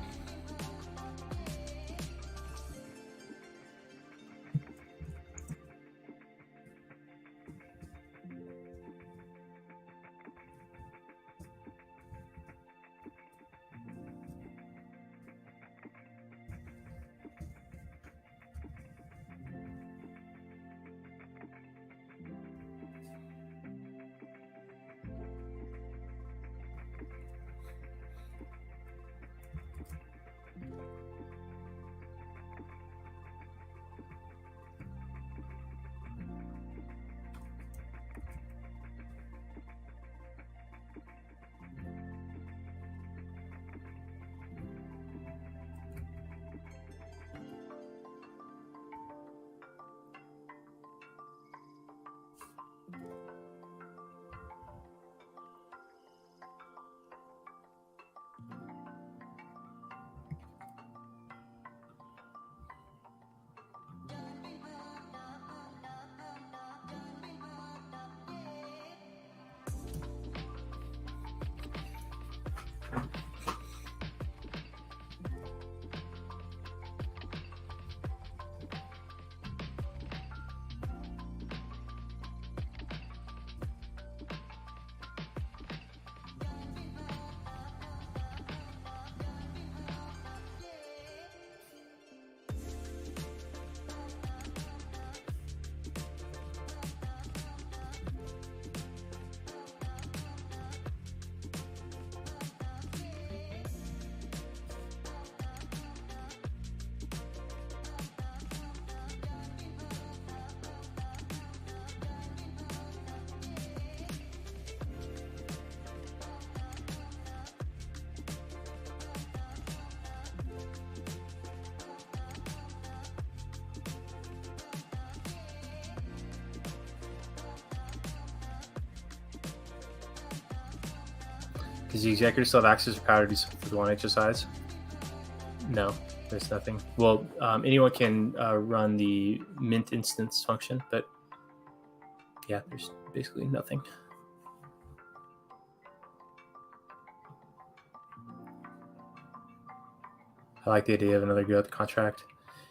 Does the executive still have access or power to do something for the one HSIs? No, there's nothing. Well, anyone can run the mint instance function, but yeah, there's basically nothing. I like the idea of another growth contract.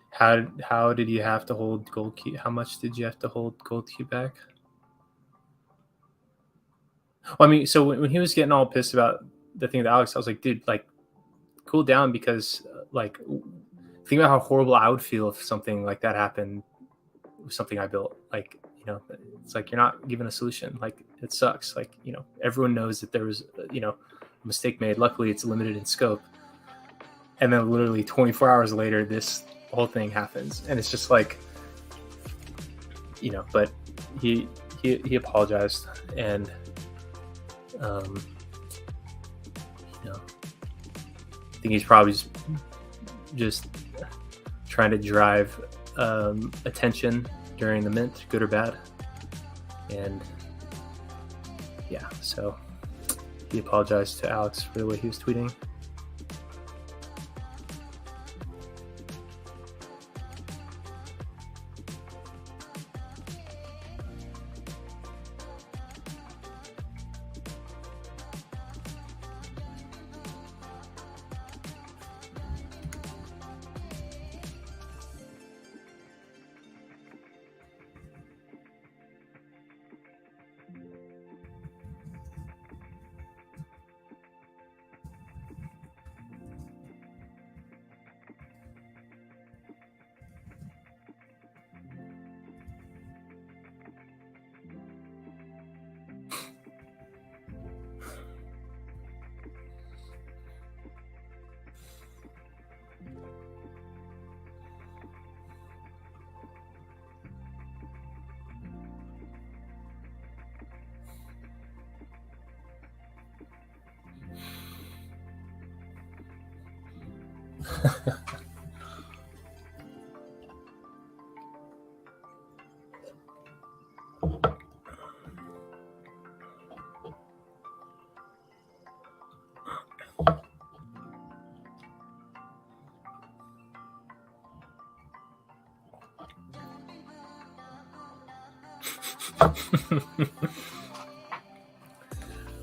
How did you have to hold gold key? How much did you have to hold gold key back? Well, I mean, so when he was getting all pissed about the thing with Alex, I was like, dude, like, cool down, because like, think about how horrible I would feel if something like that happened with something I built. Like, you know, it's like you're not given a solution. Like, it sucks. Like, you know, everyone knows that there was, you know, a mistake made. Luckily, it's limited in scope. And then literally 24 hours later, this whole thing happens, and it's just like, you know. But he apologized, and you know, I think he's probably just trying to drive attention during the mint, good or bad. And yeah, so he apologized to Alex for the way he was tweeting.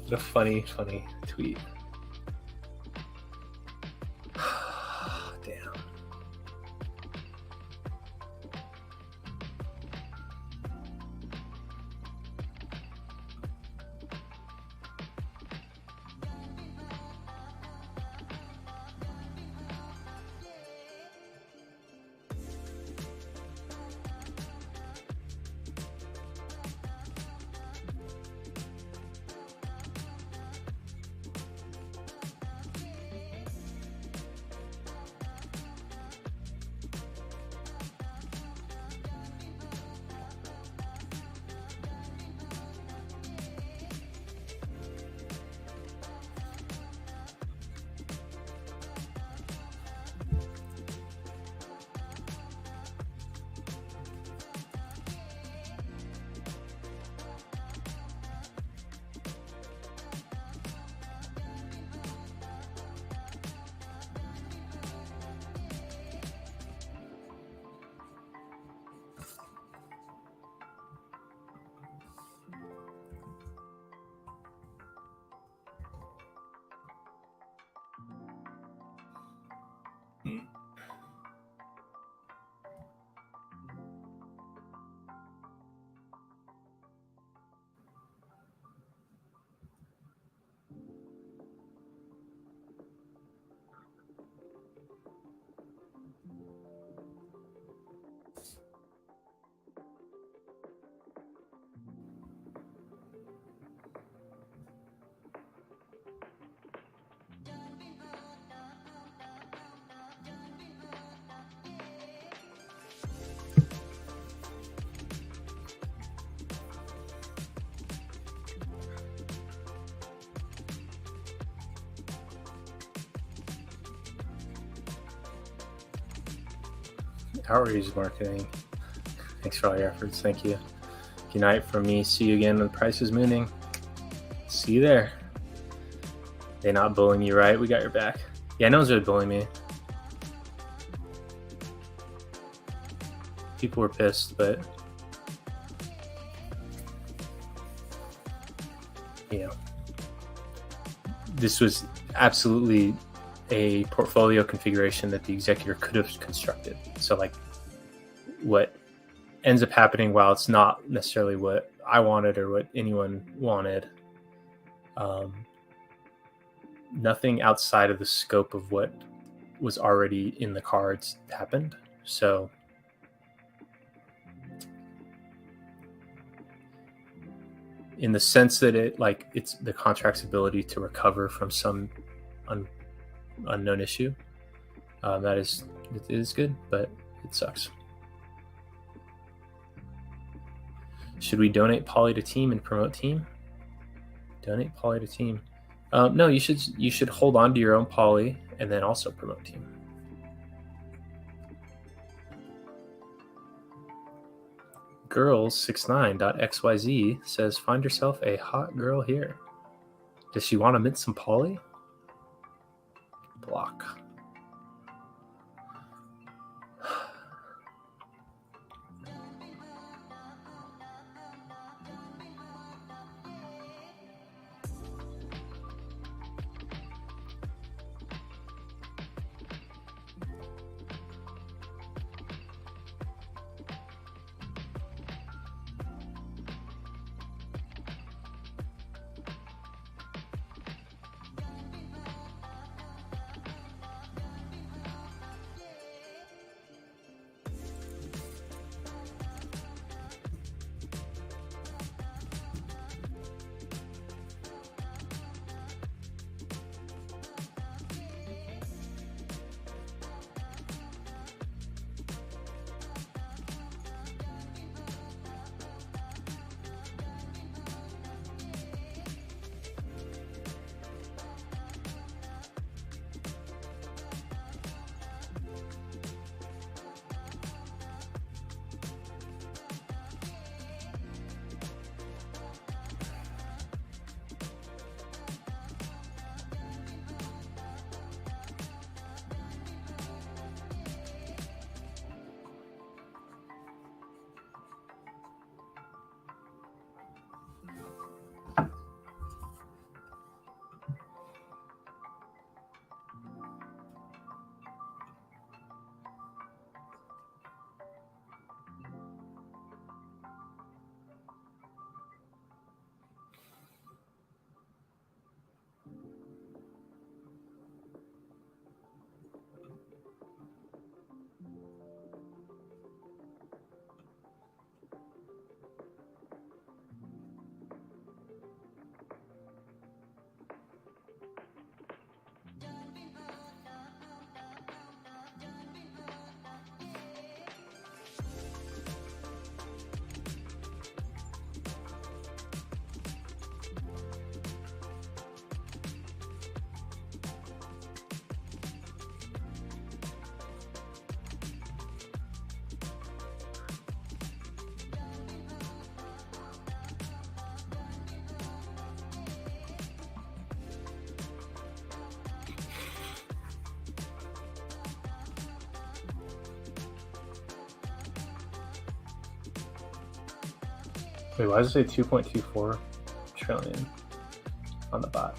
What a funny tweet. Damn. Outrage marketing. Thanks for all your efforts. Thank you. Good night from me. See you again when the price is mooning. See you there. They not bullying you, right? We got your back. Yeah, no one's really bullying me. People were pissed, but you know, this was absolutely a portfolio configuration that the executor could have constructed. So like what ends up happening, while it's not necessarily what I wanted or what anyone wanted, nothing outside of the scope of what was already in the cards happened. So in the sense that it's the contract's ability to recover from some unknown issue, it is good, but it sucks. Should we donate poly to team and promote team? Donate poly to team. No, you should hold on to your own poly and then also promote team. Girls69.xyz says, find yourself a hot girl here. Does she want to mint some poly? Block. Wait, why does it say 2.24 trillion on the bot?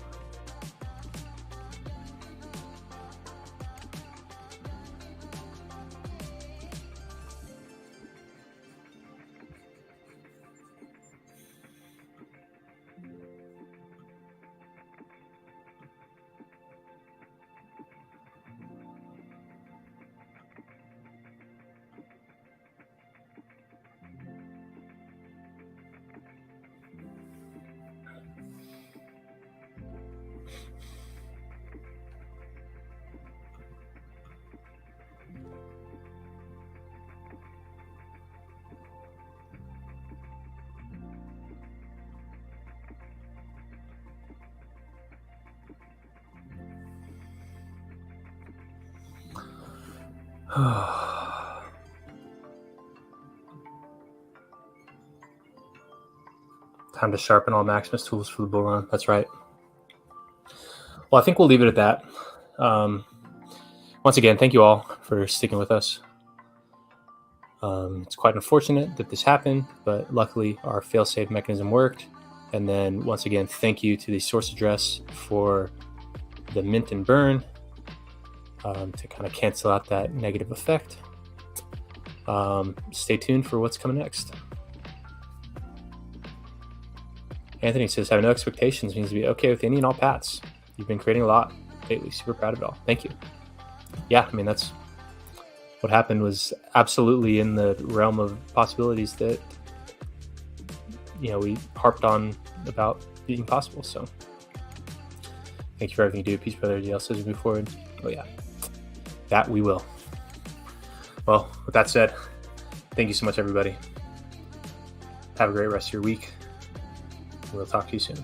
Time to sharpen all Maximus tools for the bull run. That's right. Well, I think we'll leave it at that. Once again, thank you all for sticking with us. It's quite unfortunate that this happened, but luckily our fail-safe mechanism worked. And then once again, thank you to the source address for the mint and burn to kind of cancel out that negative effect. Stay tuned for what's coming next. Anthony says, have no expectations means to be okay with any and all pats. You've been creating a lot lately. Super proud of it all. Thank you. Yeah, I mean, that's what happened was absolutely in the realm of possibilities that, you know, we harped on about being possible. So thank you for everything you do. Peace, brother. DL says we move forward. Oh, yeah. That we will. Well, with that said, thank you so much, everybody. Have a great rest of your week. We'll talk to you soon.